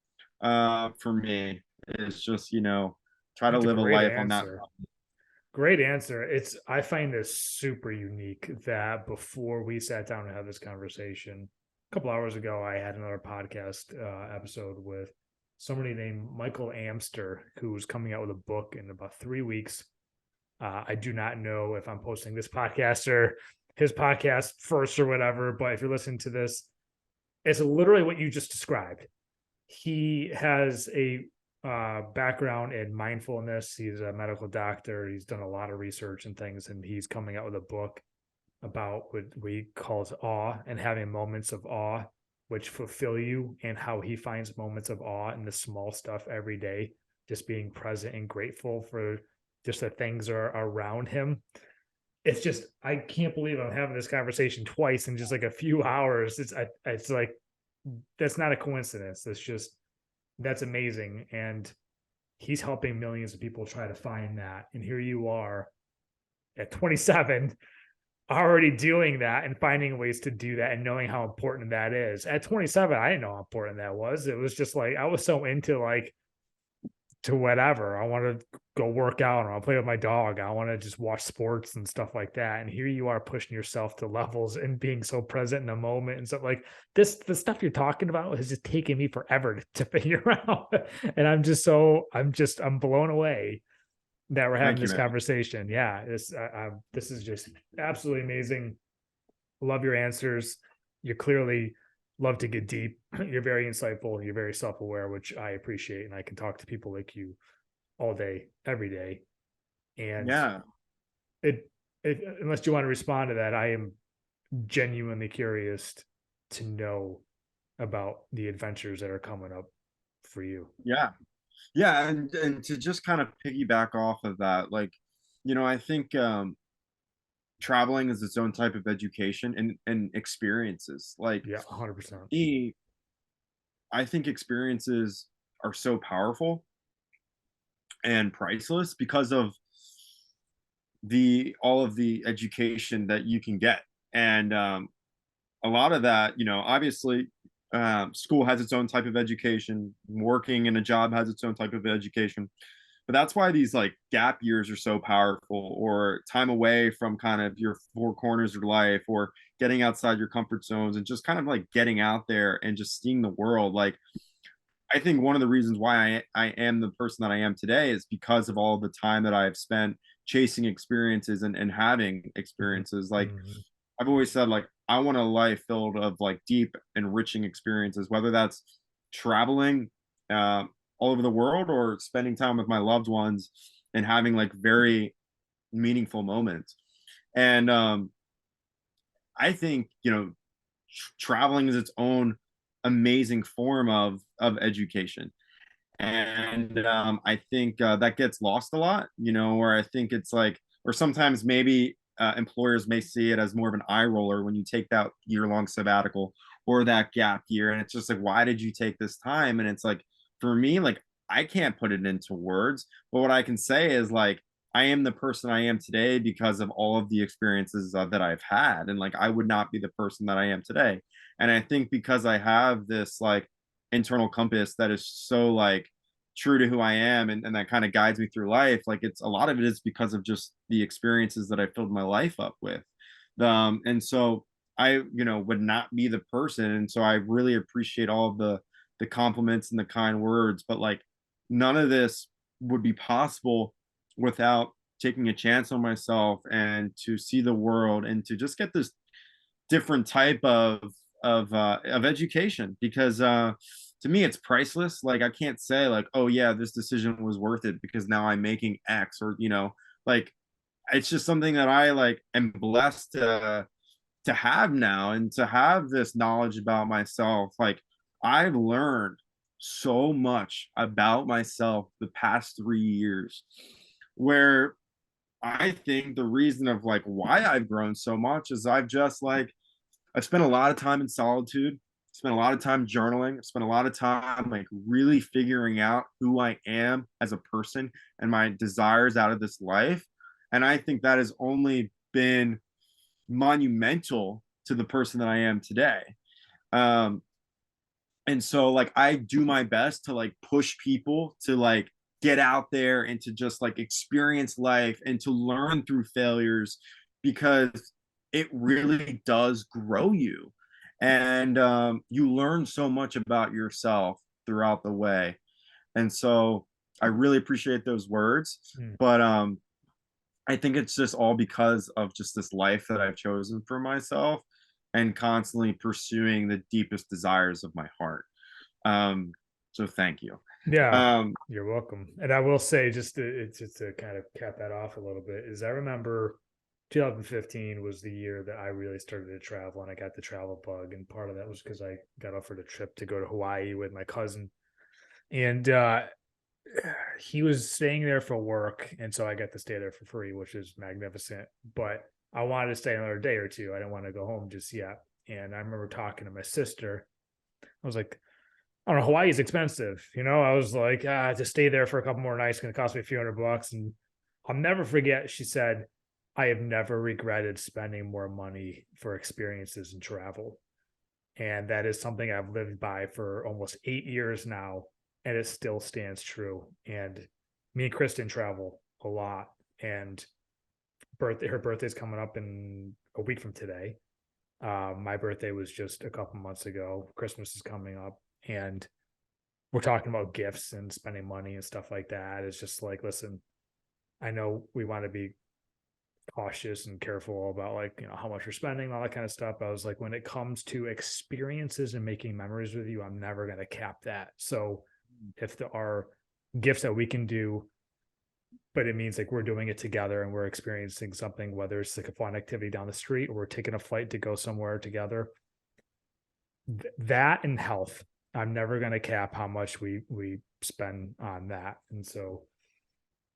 for me, is just, try to That's a live a great life on that. answer. Great answer. I find this super unique that before we sat down and had this conversation a couple hours ago, I had another podcast episode with somebody named Michael Amster, who's coming out with a book in about 3 weeks. I do not know if I'm posting this podcast or his podcast first or whatever, but if you're listening to this, it's literally what you just described. He has a background in mindfulness. He's a medical doctor. He's done a lot of research and things, and he's coming out with a book about what he calls awe and having moments of awe, which fulfill you, and how he finds moments of awe in the small stuff every day, just being present and grateful for just the things are around him. It's just, I can't believe I'm having this conversation twice in just like a few hours. It's like, that's not a coincidence. That's amazing. And he's helping millions of people try to find that. And here you are at 27 already doing that and finding ways to do that and knowing how important that is. At 27, I didn't know how important that was. It was just like I was so into like to whatever. I want to go work out, or I'll play with my dog. I want to just watch sports and stuff like that. And here you are pushing yourself to levels and being so present in a moment and stuff like this. The stuff you're talking about has just taken me forever to figure out. And I'm blown away that we're having Thank you, this man. conversation. Yeah, this is just absolutely amazing. Love your answers. You clearly love to get deep. You're very insightful. You're very self-aware, which I appreciate. And I can talk to people like you all day, every day. And Yeah. it, unless you want to respond to that, I am genuinely curious to know about the adventures that are coming up for you. Yeah. Yeah. And to just kind of piggyback off of that, like, I think traveling is its own type of education and experiences. Like, Yeah, 100%. e I think experiences are so powerful and priceless because of the all of the education that you can get. And a lot of that, obviously, school has its own type of education, working in a job has its own type of education. But that's why these like gap years are so powerful, or time away from kind of your four corners of life, or getting outside your comfort zones and just kind of like getting out there and just seeing the world. Like, I think one of the reasons why I am the person that I am today is because of all the time that I've spent chasing experiences and having experiences. Like, Mm-hmm. I've always said, like, I want a life filled of like deep, enriching experiences, whether that's traveling uh, all over the world, or spending time with my loved ones and having like very meaningful moments. And I think, traveling is its own amazing form of education. And I think that gets lost a lot, where I think it's like, or sometimes maybe employers may see it as more of an eye roller when you take that year-long sabbatical or that gap year, and it's just like, why did you take this time? And it's like, for me, like, I can't put it into words, but what I can say is like, I am the person I am today because of all of the experiences that I've had, and like, I would not be the person that I am today. And I think because I have this like internal compass that is so like true to who I am, and that kind of guides me through life. Like, it's a lot of it is because of just the experiences that I filled my life up with. And so I, would not be the person. And so I really appreciate all of the compliments and the kind words. But like, none of this would be possible without taking a chance on myself and to see the world and to just get this different type of education, because to me it's priceless. Like I can't say like, oh yeah, this decision was worth it because now I'm making X, or like it's just something that I like am blessed to have now, and to have this knowledge about myself. Like I've learned so much about myself the past 3 years, where I think the reason of like why I've grown so much is I've spent a lot of time in solitude, spent a lot of time journaling, spent a lot of time like really figuring out who I am as a person and my desires out of this life. And I think that has only been monumental to the person that I am today. Um, and so like I do my best to like push people to like get out there and to just like experience life and to learn through failures, because it really does grow you, and you learn so much about yourself throughout the way. And so I really appreciate those words, Mm. but I think it's just all because of just this life that I've chosen for myself and constantly pursuing the deepest desires of my heart. Um, so thank you. Yeah, Um, you're welcome. And I will say, it's just to kind of cap that off a little bit, is I remember 2015 was the year that I really started to travel and I got the travel bug. And part of that was because I got offered a trip to go to Hawaii with my cousin. And he was staying there for work. And so I got to stay there for free, which is magnificent. But I wanted to stay another day or two. I didn't want to go home just yet. And I remember talking to my sister. I was like, I don't know, Hawaii is expensive. I was like, to stay there for a couple more nights is going to cost me a few $100. And I'll never forget, she said, I have never regretted spending more money for experiences and travel. And that is something I've lived by for almost 8 years now. And it still stands true. And me and Kristen travel a lot. And her birthday's coming up in a week from today. My birthday was just a couple months ago. Christmas is coming up. And we're talking about gifts and spending money and stuff like that. It's just like, listen, I know we want to be cautious and careful about like, how much we're spending, all that kind of stuff. I was like, when it comes to experiences and making memories with you, I'm never going to cap that. So if there are gifts that we can do, but it means like we're doing it together and we're experiencing something, whether it's like a fun activity down the street or we're taking a flight to go somewhere together, that and health, I'm never going to cap how much we spend on that. And so,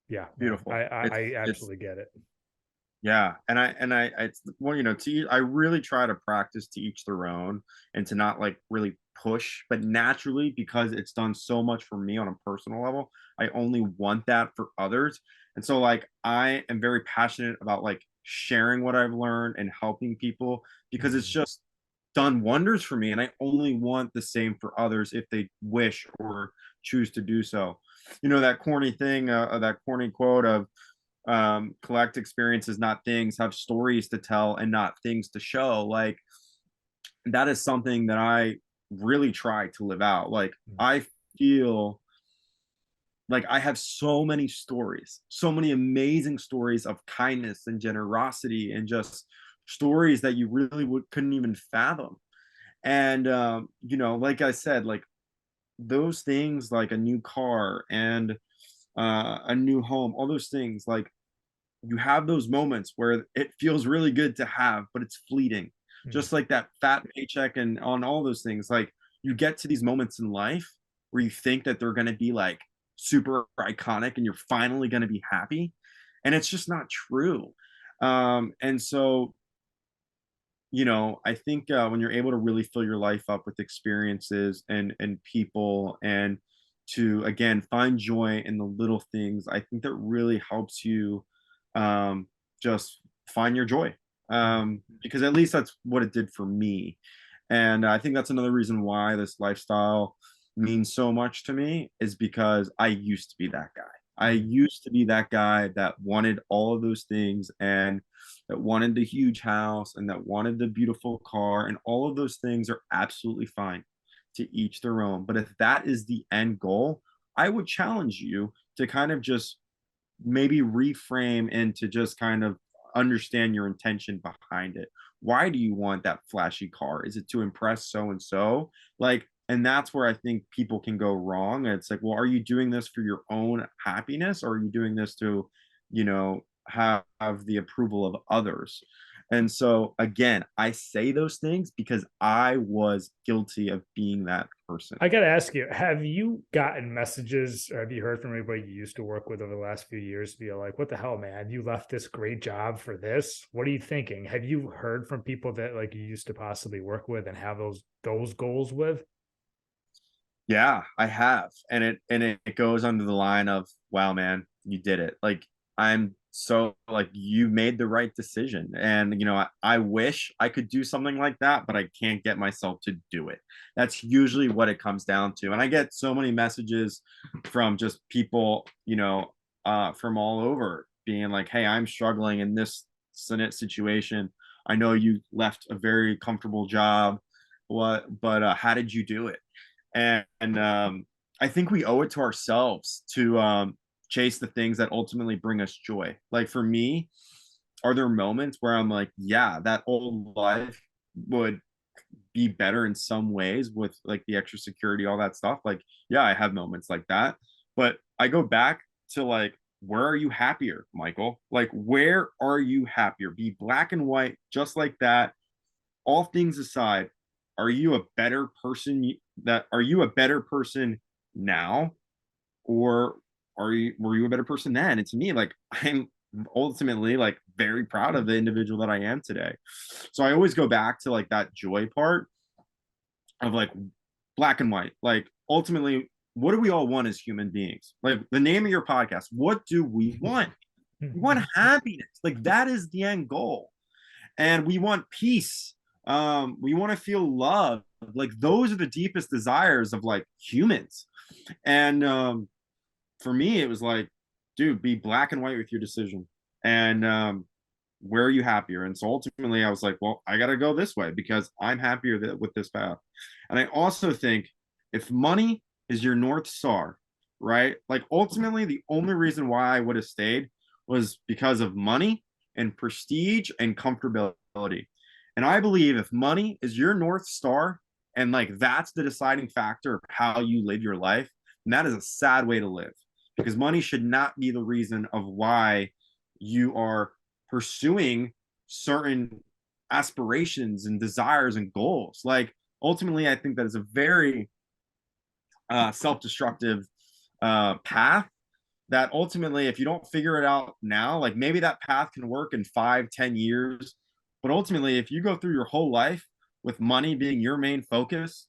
yeah, no, Beautiful. I It's absolutely get it. Yeah, and I it's well, I really try to practice to each their own, and to not like really push, but naturally, because it's done so much for me on a personal level, I only want that for others. And so like I am very passionate about like sharing what I've learned and helping people, because it's Mhm. just done wonders for me, and I only want the same for others if they wish or choose to do so. That corny thing, that corny quote of collect experiences, not things, have stories to tell and not things to show. Like that is something that I really try to live out. Like I feel like I have so many stories, so many amazing stories of kindness and generosity, and just stories that you really couldn't even fathom. And like I said, like those things, like a new car and a new home, all those things, like you have those moments where it feels really good to have, but it's fleeting. Mm. Just like that fat paycheck and on all those things. Like you get to these moments in life where you think that they're going to be like super iconic and you're finally going to be happy. And it's just not true. And so, I think when you're able to really fill your life up with experiences and people, and to again find joy in the little things, I think that really helps you um, just find your joy. Mm. Because at least that's what it did for me, and I think that's another reason why this lifestyle means so much to me, is because I used to be that guy. I Mm. used to be that guy that wanted all of those things, and that wanted the huge house, and that wanted the beautiful car, and all of those things are absolutely fine, to each their own. But if that is the end goal, I would challenge you to kind of just maybe reframe and to just kind of understand your intention behind it. Why do you want that flashy car? Is it to impress so and so? Like, and that's where I think people can go wrong. It's like, well, are you doing this for your own happiness, or are you doing this to, have the approval of others? And so again, I say those things because I was guilty of being that person. I got to ask you, have you gotten messages or have you heard from anybody you used to work with over the last few years be like, what the hell, man? You left this great job for this? What are you thinking? Have you heard from people that like you used to possibly work with and have those goals with? Yeah, I have. And it goes under the line of, wow, man, you did it. Like, I'm so like, you made the right decision. And I wish I could do something like that, but I can't get myself to do it. That's usually what it comes down to. And I get so many messages from just people, from all over being like, hey, I'm struggling in this situation. I know you left a very comfortable job. But how did you do it? And I think we owe it to ourselves to chase the things that ultimately bring us joy. Like for me, are there moments where I'm like, yeah, that old life would be better in some ways with like the extra security, all that stuff. Like, yeah, I have moments like that. But I go back to like, where are you happier, Michael? Like, where are you happier? Be black and white, just like that. All things aside, are you a better person are you a better person now, or were you a better person then? And to me, like, I'm ultimately like very proud of the individual that I am today. So I always go back to like that joy part of like black and white. Like ultimately, what do we all want as human beings? Like the name of your podcast, what do we want? We want happiness. Like that is the end goal. And we want peace. We want to feel love. Like those are the deepest desires of like humans. And for me, it was like, dude, be black and white with your decision. And where are you happier? And so ultimately, I was like, well, I got to go this way because I'm happier with this path. And I also think if money is your North Star, right? Like ultimately, the only reason why I would have stayed was because of money and prestige and comfortability. And I believe if money is your North Star and like that's the deciding factor of how you live your life, and that is a sad way to live because money should not be the reason of why you are pursuing certain aspirations and desires and goals. Like ultimately, I think that is a very self-destructive path that ultimately, if you don't figure it out now, like maybe that path can work in 5, 10 years. But ultimately, if you go through your whole life with money being your main focus,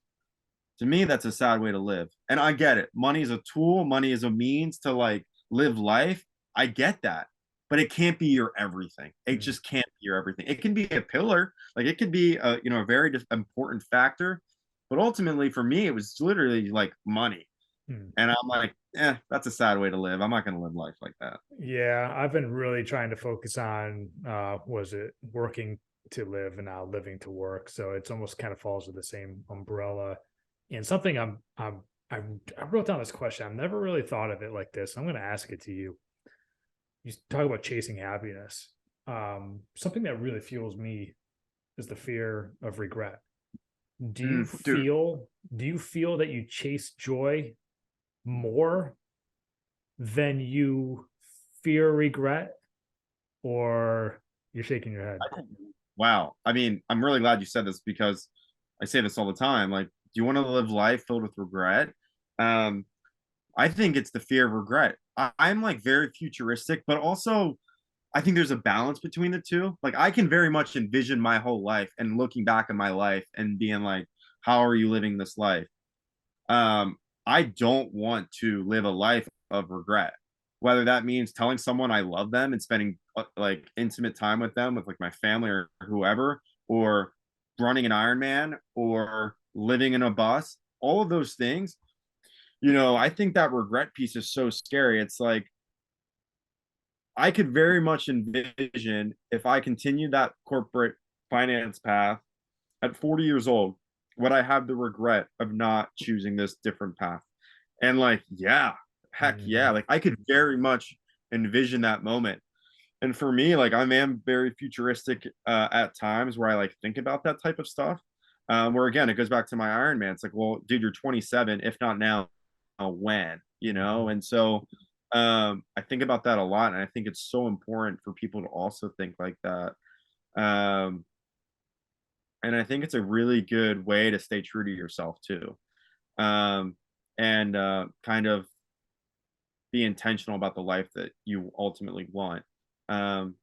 to me, that's a sad way to live. And I get it. Money is a tool, money is a means to like live life. I get that. But it can't be your everything. It just can't be your everything. It can be a pillar, like it could be a very important factor. But ultimately, for me, it was literally like money. And I'm like, that's a sad way to live. I'm not going to live life like that. Yeah, I've been really trying to focus on was it working to live and now living to work. So it's almost kind of falls with the same umbrella. And something I wrote down this question. I've never really thought of it like this. I'm going to ask it to you. You talk about chasing happiness. Something that really fuels me is the fear of regret. Dude, Do you feel that you chase joy more than you fear regret, or you're shaking your head? wow. I mean, I'm really glad you said this because I say this all the time. Like, do you want to live life filled with regret? Um, I think it's the fear of regret. I'm like very futuristic, but also I think there's a balance between the two. Like, I can very much envision my whole life and looking back at my life and being like, how are you living this life? Um, I don't want to live a life of regret, whether that means telling someone I love them and spending like intimate time with them, with like my family or whoever, or running an Ironman or living in a bus, all of those things. I think that regret piece is so scary. It's like I could very much envision if I continued that corporate finance path at 40 years old, would I have the regret of not choosing this different path? And like, yeah, heck yeah. Mhm. Like I could very much envision that moment. And for me, like I am very futuristic at times where I like think about that type of stuff. Where again, it goes back to my Iron Man. It's like, well, dude, you're 27. If not now, when? You know? Mhm. And so I think about that a lot, and I think it's so important for people to also think like that. Um, and I think it's a really good way to stay true to yourself too. Um, and kind of be intentional about the life that you ultimately want. Um,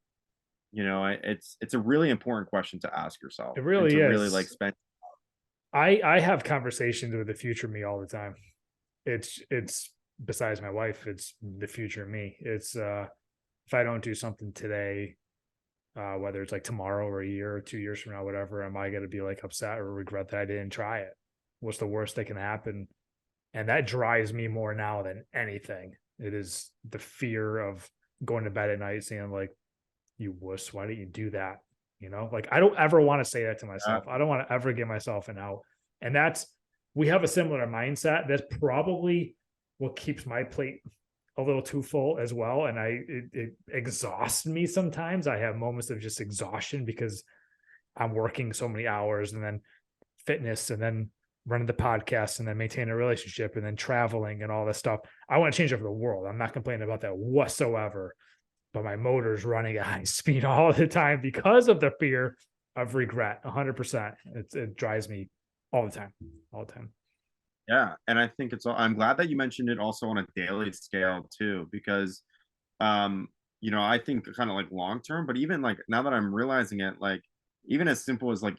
it's a really important question to ask yourself It and really to really like is. spend. I have conversations with the future me all the time. It's besides my wife, it's the future me. It's if I don't do something today, whether it's like tomorrow or a year or 2 years from now, whatever, am I gonna be like upset or regret that I didn't try it? What's the worst that can happen? And that drives me more now than anything. It is the fear of going to bed at night saying like, you wuss, why didn't you do that? You know, like I don't ever want to say that to Yeah, myself. I don't want to ever give myself an out. And that's, we have a similar mindset. That's probably what keeps my plate a little too full as well. And it exhausts me sometimes. I have moments of just exhaustion because I'm working so many hours and then fitness and then running the podcast and then maintaining a relationship and then traveling and all this stuff. I want to change it for the world. I'm not complaining about that whatsoever, but my motor's running at high speed all the time because of the fear of regret. 100%. It drives me all the time, all the time. yeah, and I think it's. I'm glad that you mentioned it also on a daily scale too, because um, I think kind of like long term, but even like now that I'm realizing it, like even as simple as like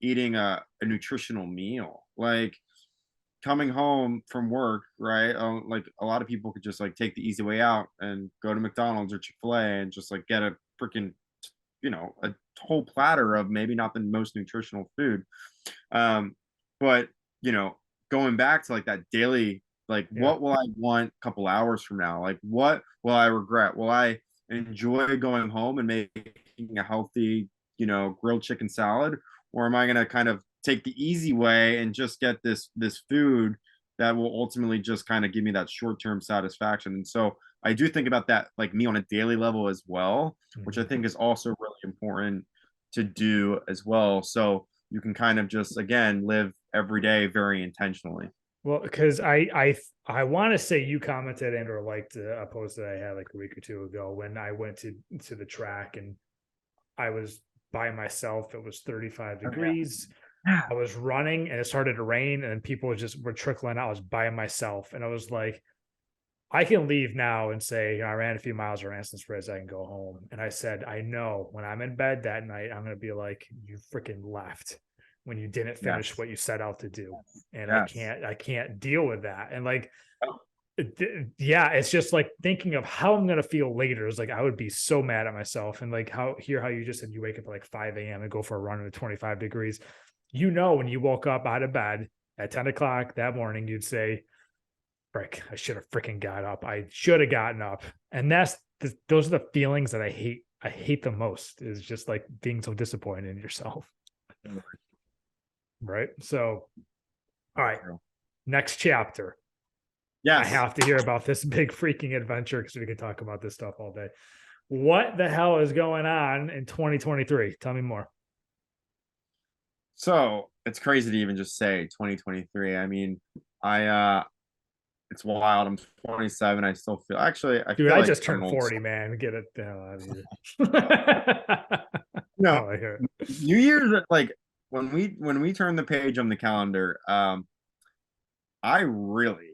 eating a nutritional meal, like coming home from work, right? Like a lot of people could just like take the easy way out and go to McDonald's or Chick-fil-A and just like get a freaking, a whole platter of maybe not the most nutritional food. Um, but you know, going back to like that daily, like Yeah. what will I want a couple hours from now? Like what will I regret? Will I enjoy going home and making a healthy, grilled chicken salad? Or am I gonna kind of take the easy way and just get this food that will ultimately just kind of give me that short-term satisfaction? And so I do think about that like me on a daily level as well, which I Mhm. think is also really important to do as well. So you can kind of just again live every day very intentionally. Well, because I want to say you commented and or liked a post that I had like a week or two ago when I went to the track and I was by myself. It was 35 Okay. degrees. Yeah. I was running and it started to rain and people just were trickling out. I was by myself and I was like, I can leave now and say, I ran a few miles or ran some sprints. I can go home. And I said, I know when I'm in bed that night, I'm going to be like, you freaking left when you didn't finish Yes. what you set out to do. And Yes. I can't deal with that. And like, Oh, yeah, it's just like thinking of how I'm going to feel later is like, I would be so mad at myself. And like how you just said you wake up at like 5 a.m. and go for a run at 25 degrees. You know, when you woke up out of bed at 10 o'clock that morning, you'd say, frick, I should have freaking got up. I should have gotten up. And those are the feelings that I hate. I hate the most is just like being so disappointed in yourself. Right. So, all so right. true. Next chapter. I Yes. have to hear about this big freaking adventure because we could talk about this stuff all day. What the hell is going on in 2023? Tell me more. So it's crazy to even just say 2023. I mean, I it's wild. I'm 27. I still feel actually I Dude, feel I like just I'm an turned old 40, soul. man. Get it the hell out of here. You I know, don't like it. New Year's like when we turn the page on the calendar, I really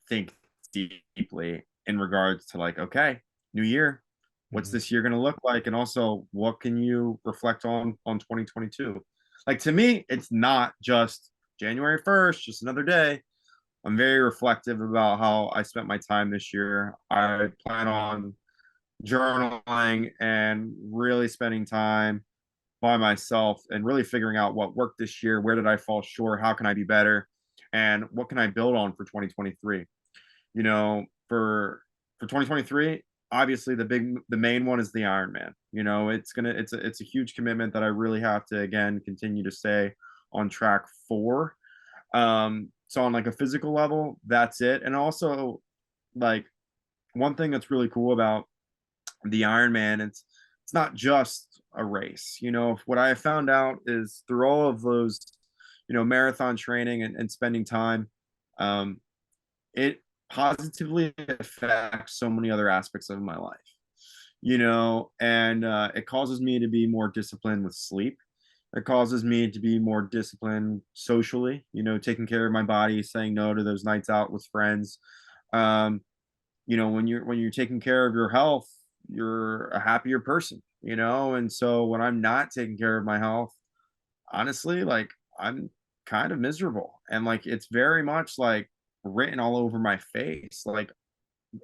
think deeply in regards to like, okay, new year, what's Mhm. this year going to look like, and also what can you reflect on 2022? Like to me, it's not just January 1st, just another day. I'm very reflective about how I spent my time this year. I plan on journaling and really spending time by myself and really figuring out what worked this year, where did I fall short, how can I be better, and what can I build on for 2023. For 2023, obviously the main one is the Ironman. It's a huge commitment that I really have to again continue to stay on track for. So on like a physical level, that's it. And also, like, one thing that's really cool about the Ironman, it's not just a race. You know, what I found out is through all of those, marathon training and spending time, um, it positively affects so many other aspects of my life. And it causes me to be more disciplined with sleep. It causes me to be more disciplined socially, taking care of my body, saying no to those nights out with friends. Um, when you're taking care of your health, you're a happier person, and so when I'm not taking care of my health, honestly, like, I'm kind of miserable, and like it's very much like written all over my face. Like,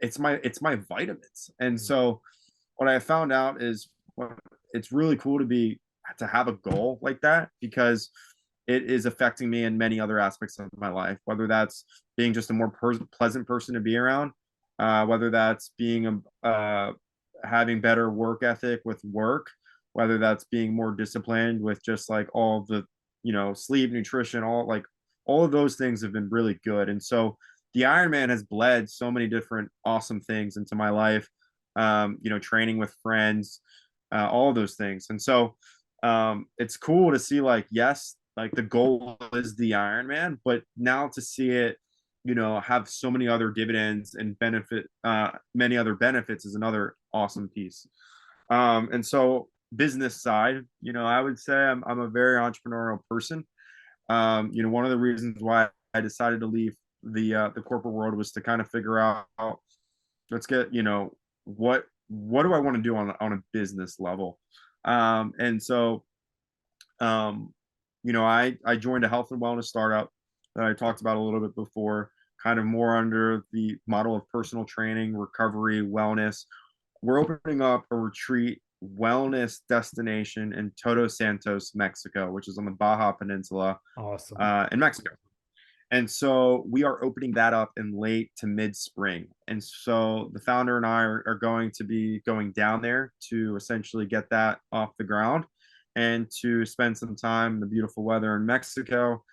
it's my vitamins. And Mm. so what I found out is, it's really cool to have a goal like that, because it is affecting me in many other aspects of my life, whether that's being just a more pleasant person to be around, whether that's being having better work ethic with work, whether that's being more disciplined with just like all the, sleep, nutrition, all of those things have been really good. And so the Ironman has bled so many different awesome things into my life, training with friends, all of those things. And so it's cool to see, like, yes, like the goal is the Ironman, but now to see it, have so many other dividends and many other benefits is another awesome piece. And so business side, I would say I'm a very entrepreneurial person. One of the reasons why I decided to leave the corporate world was to kind of figure out, let's get, what do I want to do on a business level. And so I joined a health and wellness startup that I talked about a little bit before, kind of more under the model of personal training, recovery, wellness. We're opening up a retreat wellness destination in Todos Santos, Mexico, which is on the Baja Peninsula, Awesome. in Mexico. And so we are opening that up in late to mid spring. And so the founder and I are going to be going down there to essentially get that off the ground, and to spend some time in the beautiful weather in Mexico,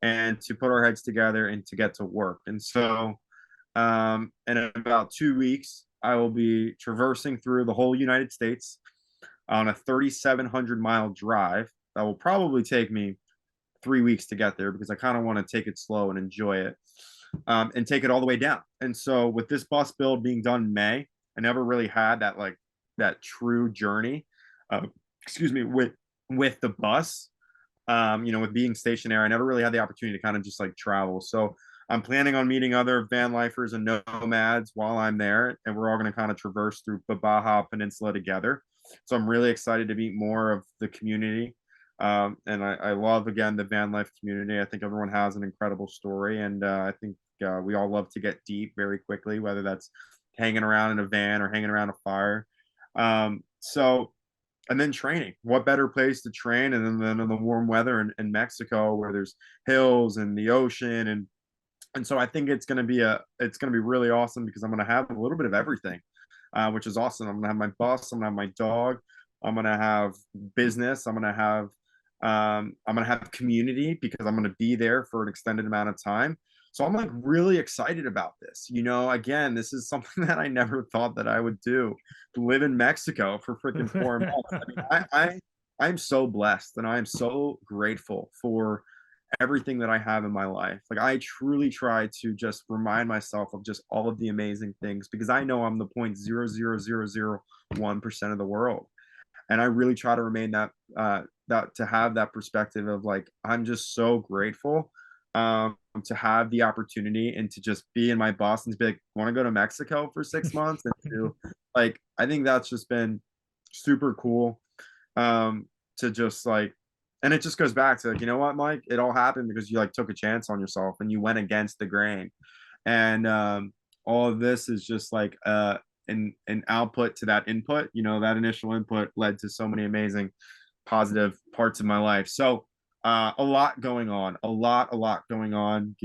and to put our heads together and to get to work. And so in about 2 weeks, I will be traversing through the whole United States on a 3,700-mile drive that will probably take me 3 weeks to get there, because I kind of want to take it slow and enjoy it, and take it all the way down. And so with this bus build being done in May, I never really had that true journey, uh, excuse me, with the bus. With being stationary, I never really had the opportunity to kind of just like travel. So I'm planning on meeting other van lifers and nomads while I'm there, and we're all going to kind of traverse through the Baja Peninsula together. So I'm really excited to meet more of the community. And I love, again, the van life community. I think everyone has an incredible story, and I think we all love to get deep very quickly, whether that's hanging around in a van or hanging around a fire. So and then training. What better place to train and then in the warm weather in Mexico, where there's hills and the ocean, and so I think it's gonna be really awesome, because I'm gonna have a little bit of everything, which is awesome. I'm gonna have my bus, I'm gonna have my dog, I'm gonna have business, I'm gonna have community, because I'm gonna be there for an extended amount of time. So I'm like really excited about this. Again, this is something that I never thought that I would do, live in Mexico for freaking 4 months. I mean, I'm so blessed, and I am so grateful for everything that I have in my life. Like, I truly try to just remind myself of just all of the amazing things, because I know I'm the 0.00001% of the world. And I really try to remain that to have that perspective of like, I'm just so grateful to have the opportunity, and to just be in my bus and to be like, want to go to Mexico for 6 months, and to, like, I think that's just been super cool, to just like, and it just goes back to like, you know what, Mike, it all happened because you like took a chance on yourself and you went against the grain. And all of this is just like an output to that input. That initial input led to so many amazing positive parts of my life. So a lot going on, a lot going on.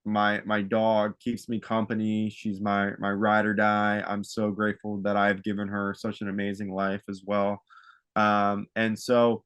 My dog keeps me company. She's my ride or die. I'm so grateful that I've given her such an amazing life as well. And so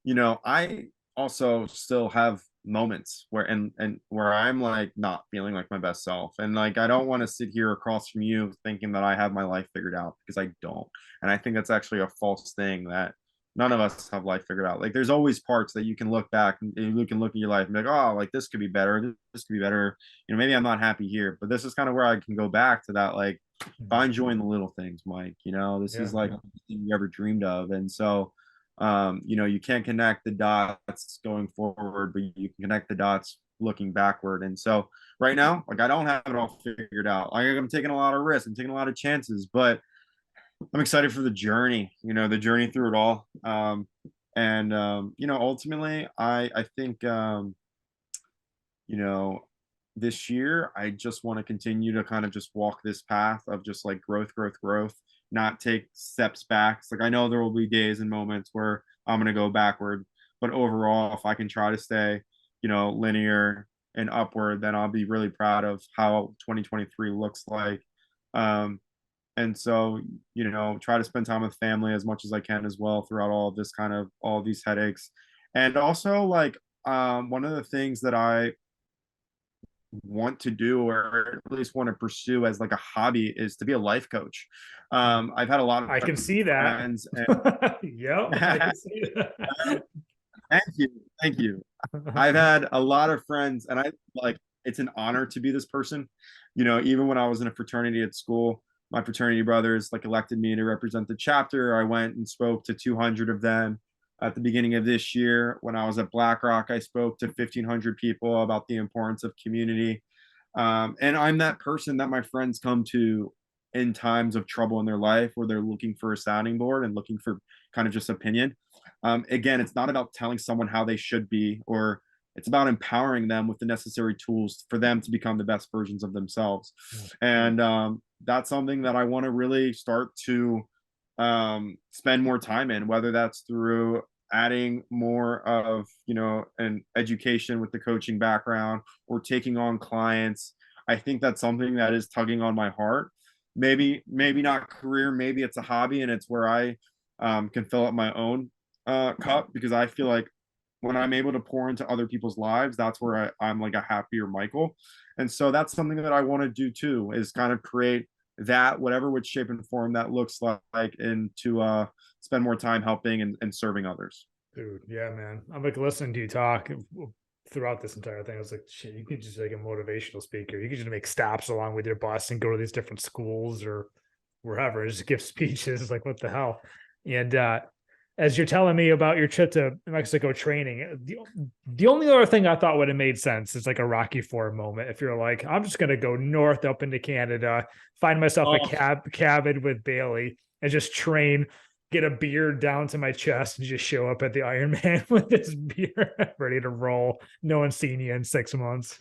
I also still have moments where and where I'm like not feeling like my best self. And like I don't want to sit here across from you thinking that I have my life figured out, because I don't. And I think that's actually a false thing, that none of us have life figured out. Like there's always parts that you can look back and you can look at your life and be like, oh, like this could be better. This could be better. You know, maybe I'm not happy here, but this is kind of where I can go back to that. Like, if I enjoy the little things, Mike, you know, this Yeah. is like everything you ever dreamed of. And so, you know, you can't connect the dots going forward, but you can connect the dots looking backward. And so right now, like I don't have it all figured out. Like I'm taking a lot of risks, I'm taking a lot of chances, but I'm excited for the journey, you know, the journey through it all. You know, ultimately, I think, you know, this year, I just want to continue to kind of just walk this path of just like growth, growth, growth, not take steps back. It's like I know there will be days and moments where I'm going to go backward, but overall, if I can try to stay, you know, linear and upward, then I'll be really proud of how 2023 looks like. Um, and so, you know, try to spend time with family as much as I can as well throughout all of this kind of all of these headaches. And also like one of the things that I want to do, or at least want to pursue as like a hobby, is to be a life coach. I've had a lot I of can see that. friends and Yep, I can see that. thank you, thank you. I've had a lot of friends, and I like, it's an honor to be this person. You know, even when I was in a fraternity at school, my fraternity brothers like elected me to represent the chapter. I went and spoke to 200 of them. At the beginning of this year, when I was at BlackRock, I spoke to 1,500 people about the importance of community. And I'm that person that my friends come to in times of trouble in their life, where they're looking for a sounding board and looking for kind of just opinion. Again, it's not about telling someone how they should be, or it's about empowering them with the necessary tools for them to become the best versions of themselves. And that's something that I want to really start to spend more time in, whether that's through adding more of, you know, an education with the coaching background, or taking on clients. I think that's something that is tugging on my heart. Maybe not career, maybe it's a hobby, and it's where I can fill up my own cup, because I feel like when I'm able to pour into other people's lives, that's where I'm like a happier Michael. And so that's something that I want to do too, is kind of create that, whatever which shape and form that looks like, and to spend more time helping and serving others. Dude, yeah, man. I'm like listening to you talk throughout this entire thing. I was like, shit, you could just like a motivational speaker. You could just make stops along with your bus and go to these different schools or wherever, just give speeches. Like, what the hell? And as you're telling me about your trip to Mexico training, the only other thing I thought would have made sense is like a Rocky Four moment. If you're like, I'm just gonna go north up into Canada, find myself a Oh, cabin with Bailey, and just train, get a beer down to my chest, and just show up at the Ironman with this beer ready to roll. No one's seen you in 6 months.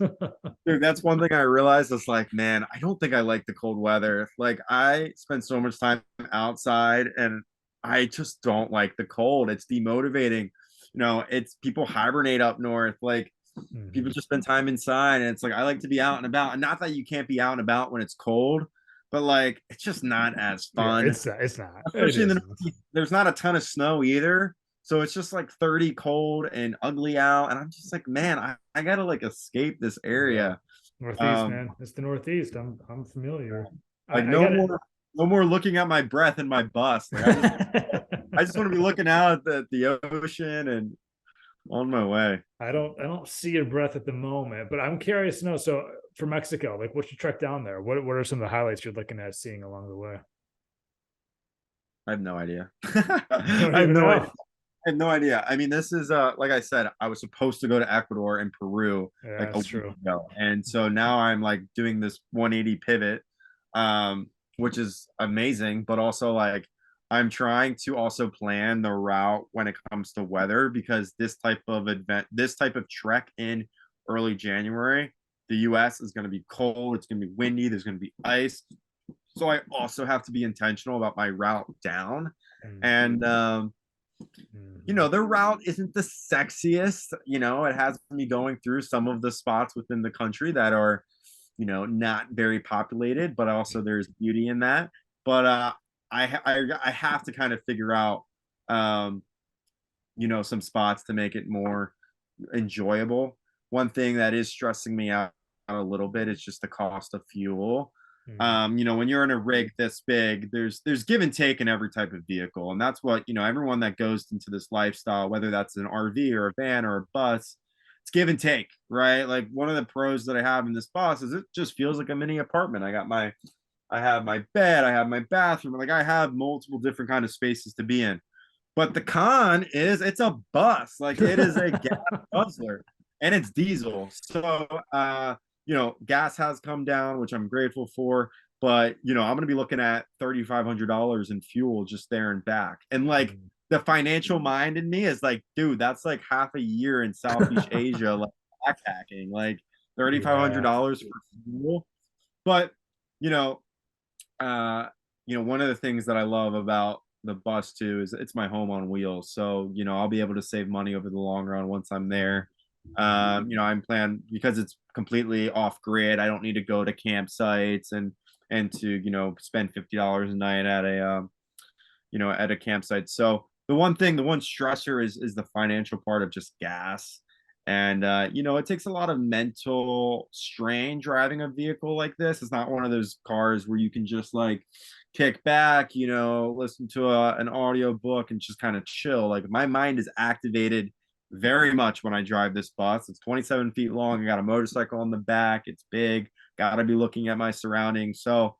dude, that's one thing I realized. It's like, man, I don't think I like the cold weather. Like I spend so much time outside, and I just don't like the cold. It's demotivating. You know, it's people hibernate up north. Like people Mhm. just spend time inside, and it's like I like to be out and about. And not that you can't be out and about when it's cold, but like it's just not as Yeah, fun. it's not. It Especially in the is. Northeast, there's not a ton of snow either. So it's just like 30 cold and ugly out. And I'm just like, man, I gotta like escape this Yeah. area. Northeast, Um, man. It's the Northeast. I'm familiar. like I got it. no more looking at my breath in my bus. Like I just want to be looking out at the ocean and on my way. I don't see your breath at the moment, but I'm curious to know. So for Mexico, like what's your trek down there? What are some of the highlights you're looking at seeing along the way? I have no idea. You don't I have even no idea. know. I have no idea. I mean, this is like I said, I was supposed to go to Ecuador and Peru Yeah, like a that's week true. ago. And so now I'm like doing this 180 pivot, um, which is amazing, but also like I'm trying to also plan the route when it comes to weather, because this type of event, this type of trek in early January, the US is going to be cold, it's going to be windy, there's going to be ice. So I also have to be intentional about my route down. And you Mm-hmm. know, the route isn't the sexiest. You know, it has me going through some of the spots within the country that are, you know, not very populated, but also there's beauty in that. But I have to kind of figure out, um, you know, some spots to make it more enjoyable. one thing that is stressing me out a little bit is just the cost of fuel. Mm, When you're in a rig this big, there's give and take in every type of vehicle, and that's what everyone that goes into this lifestyle, whether that's an RV or a van or a bus, it's give and take, right? Like one of the pros that I have in this bus is it just feels like a mini apartment. I have my bed, I have my bathroom, like I have multiple different kind of spaces to be in. But the con is it's a bus, like it is a gas guzzler, and it's diesel. So gas has come down, which I'm grateful for. But I'm gonna be looking at $3,500 in fuel just there and back. And like mm. the financial mind in me is like, dude, that's like half a year in Southeast Asia, like backpacking, like Yeah, $3,500 for fuel. But you know, one of the things that I love about the bus too is it's my home on wheels. So, I'll be able to save money over the long run once I'm there. I'm planning because it's completely off grid. I don't need to go to campsites and to, spend $50 a night at a campsite. So the one stressor is the financial part of just gas. And it takes a lot of mental strain driving a vehicle like this. It's not one of those cars where you can just like kick back, listen to an audio book and just kind of chill. Like my mind is activated very much when I drive this bus. It's 27 feet long. I got a motorcycle on the back. It's big. Got to be looking at my surroundings. So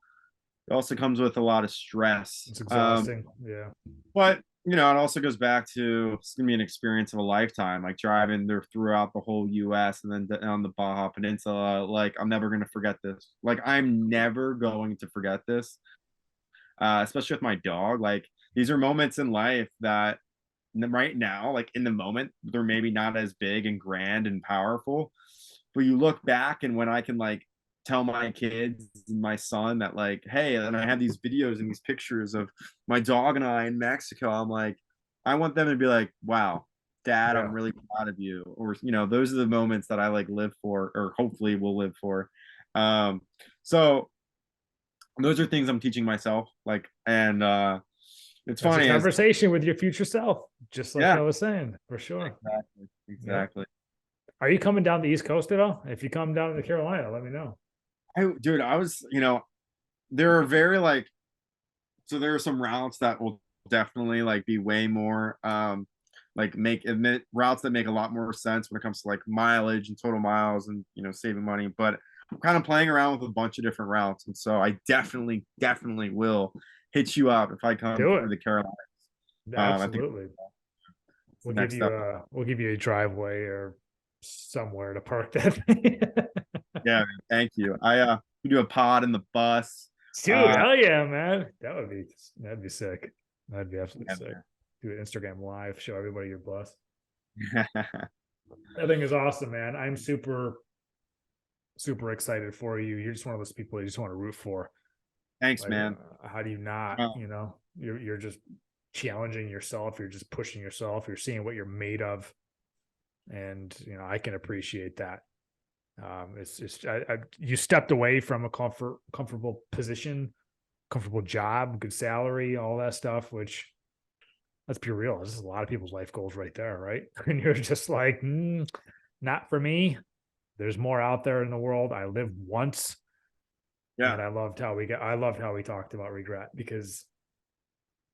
it also comes with a lot of stress. it's exhausting. Yeah. But it also goes back to it's gonna be an experience of a lifetime, like driving there throughout the whole U.S. and then on the Baja Peninsula. Like I'm never gonna forget this. Like I'm never going to forget this, especially with my dog. Like these are moments in life that right now, like in the moment, they're maybe not as big and grand and powerful, but you look back and when I can like tell my kids and my son that like, hey, and I have these videos and these pictures of my dog and I in Mexico, I'm like, I want them to be like, wow, dad, Yeah. I'm really proud of you. Or, those are the moments that I like live for, or hopefully will live for. So those are things I'm teaching myself. Like, and it's That's a funny is conversation with your future self, just like yeah, I was saying, for sure. exactly, Yep. exactly. Are you coming down the East Coast at all? If you come down to Carolina, let me know. Dude, I was, there are very like so there are some routes that will definitely like be way more like make admit routes that make a lot more sense when it comes to like mileage and total miles and saving money. But I'm kind of playing around with a bunch of different routes, and so I definitely will hit you up if I come Do through it. the Carolinas. I think Absolutely. it's the next step. We'll give you a driveway or somewhere to park that thing. Yeah, man, thank you. We do a pod in the bus. Dude, hell yeah, man. That'd be sick. That'd be absolutely Yeah, sick. Do an Instagram live, show everybody your bus. man. That thing is awesome, man. I'm super excited for you. You're just one of those people you just want to root for. Thanks, Like, man. how do you not? Uh, You're just challenging yourself. You're just pushing yourself. You're seeing what you're made of, and I can appreciate that. It's just you stepped away from a comfortable position, comfortable job, good salary, all that stuff. Which let's be real, this is a lot of people's life goals right there, right? And you're just like, not for me. There's more out there in the world. I lived once, yeah, and I loved how we talked about regret because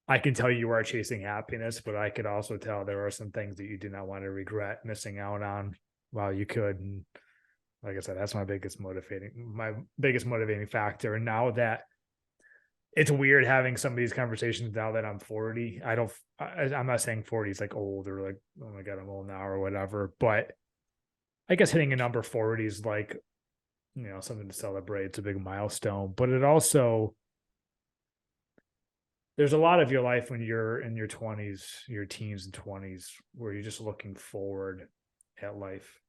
I can tell you are chasing happiness, but I could also tell there are some things that you do not want to regret missing out on while you could. And like I said, that's my biggest motivating factor. And now that it's weird having some of these conversations now that I'm 40, I'm not saying 40 is like old or like, oh my God, I'm old now or whatever, but I guess hitting a number 40 is like, something to celebrate. It's a big milestone, but it also, there's a lot of your life when you're in your 20s, your teens and 20s, where you're just looking forward at life.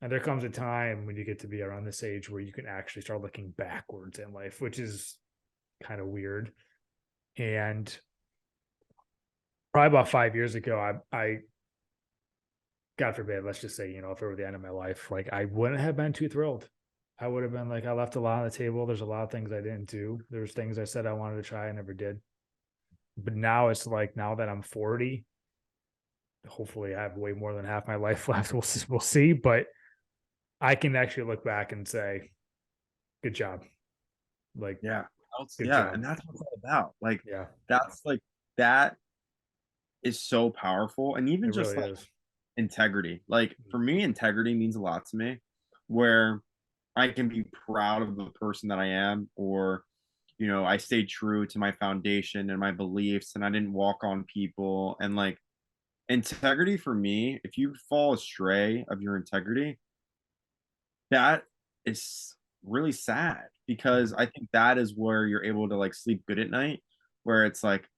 And there comes a time when you get to be around this age where you can actually start looking backwards in life, which is kind of weird. And probably about 5 years ago, I God forbid, let's just say, if it were the end of my life, like I wouldn't have been too thrilled. I would have been like, I left a lot on the table. There's a lot of things I didn't do. There's things I said I wanted to try, I never did. But now it's like, now that I'm 40, hopefully I have way more than half my life left. We'll see. But I can actually look back and say, good job. Like, Yeah. good Yeah. job. And that's what it's all about. Like, Yeah, that's like, that is so powerful. And it even just really like is. integrity, like for me, integrity means a lot to me, where I can be proud of the person that I am, or, I stayed true to my foundation and my beliefs, and I didn't walk on people. And like, integrity for me, if you fall astray of your integrity, that is really sad, because Mhm. I think that is where you're able to like sleep good at night, where it's like,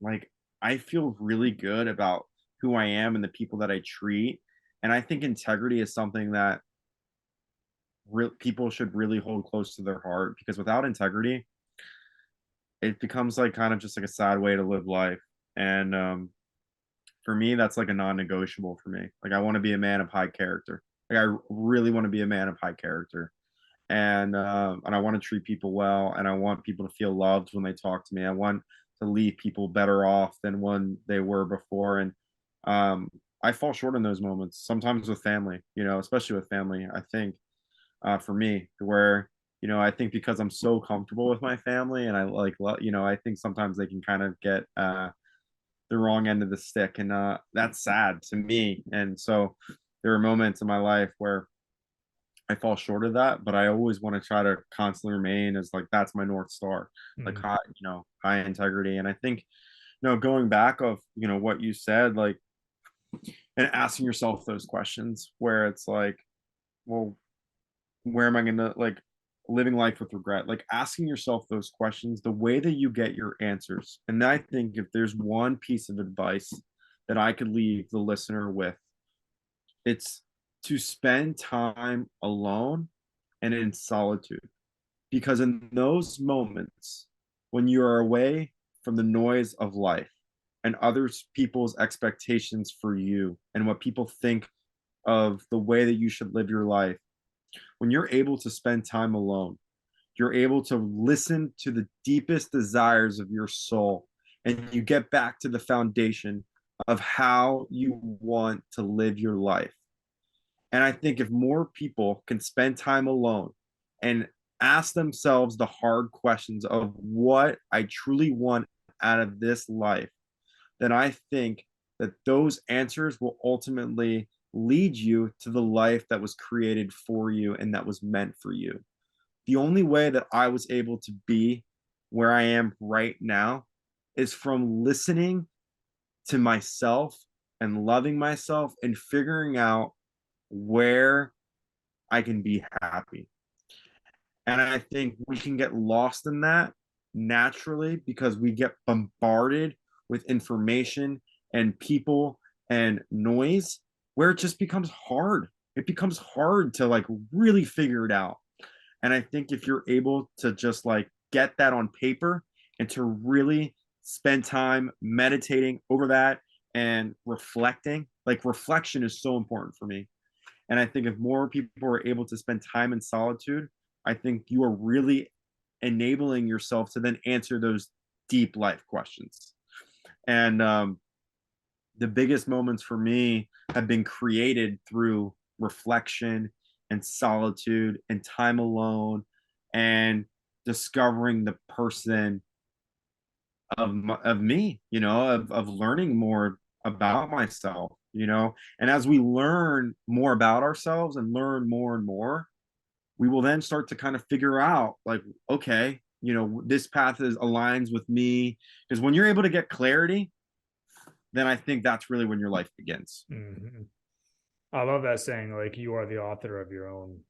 like I feel really good about who I am and the people that I treat. And I think integrity is something that people should really hold close to their heart, because without integrity, it becomes like kind of just like a sad way to live life. And for me, that's like a non-negotiable for me. Like I want to be a man of high character. Like I really want to be a man of high character. And I want to treat people well, and I want people to feel loved when they talk to me. I want to leave people better off than when they were before. And I fall short in those moments sometimes with family, especially with family. I think for me, where I think because I'm so comfortable with my family, and I like, I think sometimes they can kind of get the wrong end of the stick, and that's sad to me. And so there are moments in my life where I fall short of that, but I always want to try to constantly remain as like that's my North Star, like Mhm. high integrity. And I think, going back of, what you said, like, and asking yourself those questions where it's like, well, where am I gonna like living life with regret? Like asking yourself those questions, the way that you get your answers. And I think if there's one piece of advice that I could leave the listener with, it's to spend time alone and in solitude. Because in those moments, when you are away from the noise of life and others people's expectations for you and what people think of the way that you should live your life, when you're able to spend time alone, you're able to listen to the deepest desires of your soul, and you get back to the foundation of how you want to live your life. And I think if more people can spend time alone and ask themselves the hard questions of what I truly want out of this life, then I think that those answers will ultimately lead you to the life that was created for you and that was meant for you. The only way that I was able to be where I am right now is from listening to myself and loving myself and figuring out where I can be happy. And I think we can get lost in that naturally because we get bombarded with information and people and noise, where it just becomes hard. It becomes hard to like really figure it out. And I think if you're able to just like get that on paper and to really spend time meditating over that and reflecting, like reflection is so important for me. And I think if more people are able to spend time in solitude, I think you are really enabling yourself to then answer those deep life questions. And the biggest moments for me have been created through reflection and solitude and time alone and discovering the person of me, of learning more about myself, and as we learn more about ourselves and learn more and more, we will then start to kind of figure out like, okay, this path is aligns with me. Because when you're able to get clarity, then I think that's really when your life begins. Mhm. I love that saying, like, you are the author of your own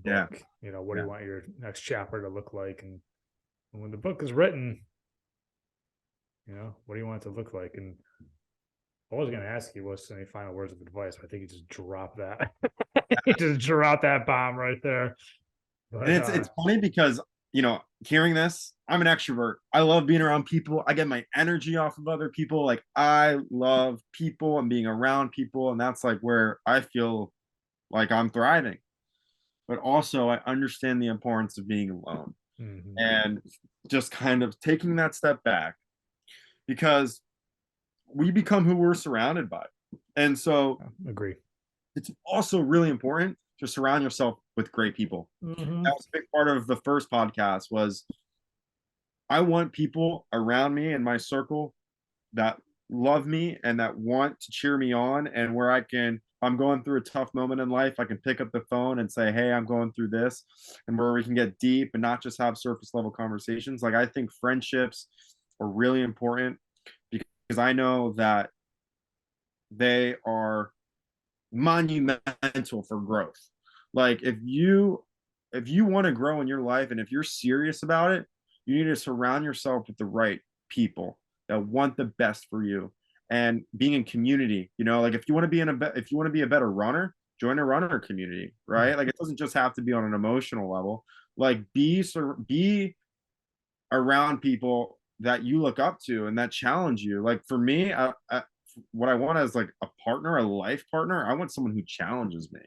Yeah. book. What do you Yeah. want your next chapter to look like? And when the book is written, what do you want it to look like? And I was going to ask you what's any final words of advice, but I think you just dropped that. You just dropped that bomb right there. And But it's funny because, hearing this, I'm an extrovert. I love being around people. I get my energy off of other people. Like I love people and being around people, and that's like where I feel like I'm thriving. But also I understand the importance of being alone mhm, and just kind of taking that step back, because we become who we're surrounded by. And so agree. it's also really important just surround yourself with great people. Mm-hmm. That was a big part of the first podcast was I want people around me in my circle that love me and that want to cheer me on, and where I can, if I'm going through a tough moment in life, I can pick up the phone and say, hey, I'm going through this, and where we can get deep and not just have surface level conversations. Like I think friendships are really important because I know that they are monumental for growth. Like if you want to grow in your life and if you're serious about it, you need to surround yourself with the right people that want the best for you. And being in community, like if you want to be if you want to be a better runner, join a runner community, right? Like it doesn't just have to be on an emotional level. Like be around people that you look up to and that challenge you. Like for me, what I want is like a partner, a life partner. I want someone who challenges me.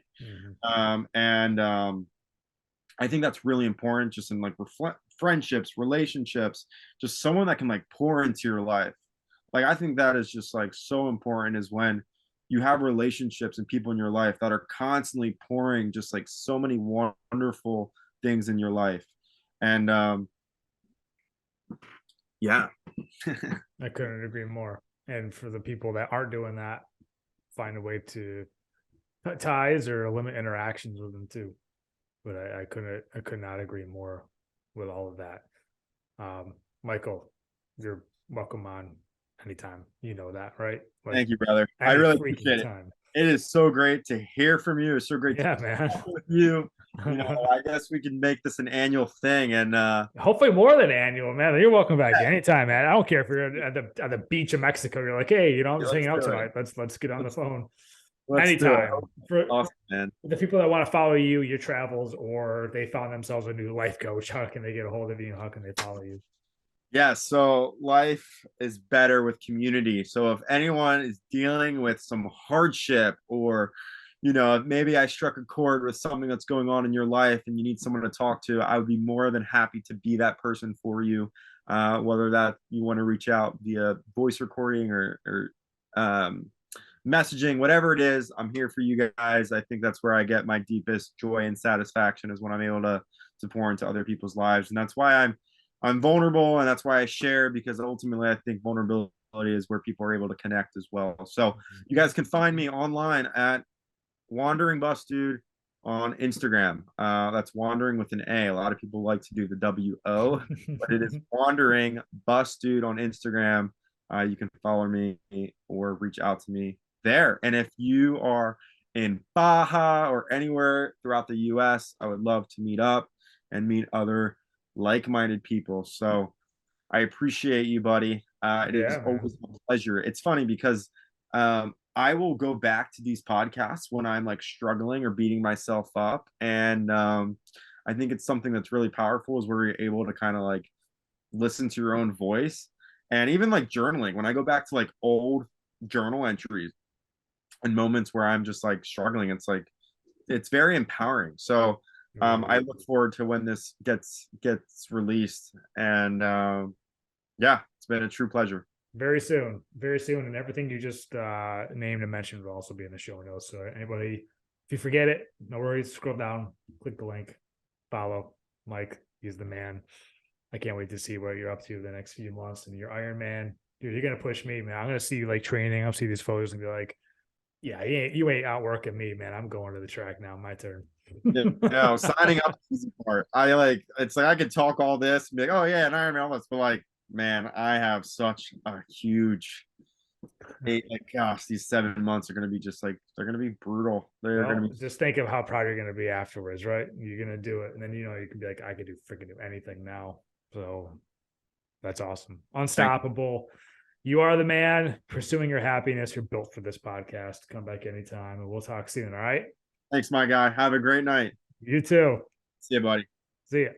And I think that's really important just in like friendships, relationships, just someone that can like pour into your life. Like I think that is just like so important is when you have relationships and people in your life that are constantly pouring just like so many wonderful things in your life. And yeah. I couldn't agree more. And for the people that aren't doing that, find a way to cut ties or limit interactions with them too. But I could not agree more with all of that. Michael, you're welcome on anytime. You know that, right? Like Thank you, brother. I any really freaking appreciate it. time. It is so great to hear from you. It's so great to Yeah, man. talk with you. I guess we can make this an annual thing. And Hopefully more than annual, man. You're welcome back anytime, man. I don't care if you're at the beach of Mexico. You're like, hey, I'm just hanging out tonight. Let's get on the phone. Anytime. For awesome, man. the people that want to follow you, your travels, or they found themselves a new life coach, how can they get a hold of you? How can they follow you? Yeah, so life is better with community. So if anyone is dealing with some hardship or maybe I struck a chord with something that's going on in your life and you need someone to talk to, I would be more than happy to be that person for you. Whether that you want to reach out via voice recording or messaging, whatever it is, I'm here for you guys. I think that's where I get my deepest joy and satisfaction is when I'm able to pour into other people's lives. And that's why I'm vulnerable, and that's why I share, because ultimately I think vulnerability is where people are able to connect as well. So you guys can find me online at Wandering Bus Dude on Instagram. That's wandering with an A. A lot of people like to do the WO, but it is Wandering Bus Dude on Instagram. You can follow me or reach out to me there. And if you are in Baja or anywhere throughout the US, I would love to meet up and meet other like-minded people. So I appreciate you, buddy. It is always a pleasure. It's funny because I will go back to these podcasts when I'm like struggling or beating myself up. And I think it's something that's really powerful is where you're able to kind of like listen to your own voice. And even like journaling, when I go back to like old journal entries and moments where I'm just like struggling, it's very empowering. So I look forward to when this gets released. And yeah, it's been a true pleasure. Very soon, and everything you just named and mentioned will also be in the show notes. So anybody, if you forget it, no worries. Scroll down, click the link, follow Mike. He's the man. I can't wait to see what you're up to the next few months and your Iron Man. Dude, you're gonna push me, man. I'm gonna see you like training. I'll see these photos and be like, yeah, you ain't outworking me, man. I'm going to the track now. My turn. No, signing up is the easy part. It's like I could talk all this and be like, oh yeah, an Iron Man almost, but like, man, I have such a huge gosh, these 7 months are gonna be just like they're gonna be brutal. They're gonna be just think of how proud you're gonna be afterwards, right? You're gonna do it, and then you can be like, I could do freaking do anything now. So that's awesome. Unstoppable. You are the man pursuing your happiness. You're built for this podcast. Come back anytime and we'll talk soon. All right. Thanks, my guy. Have a great night. You too. See you, buddy. See ya.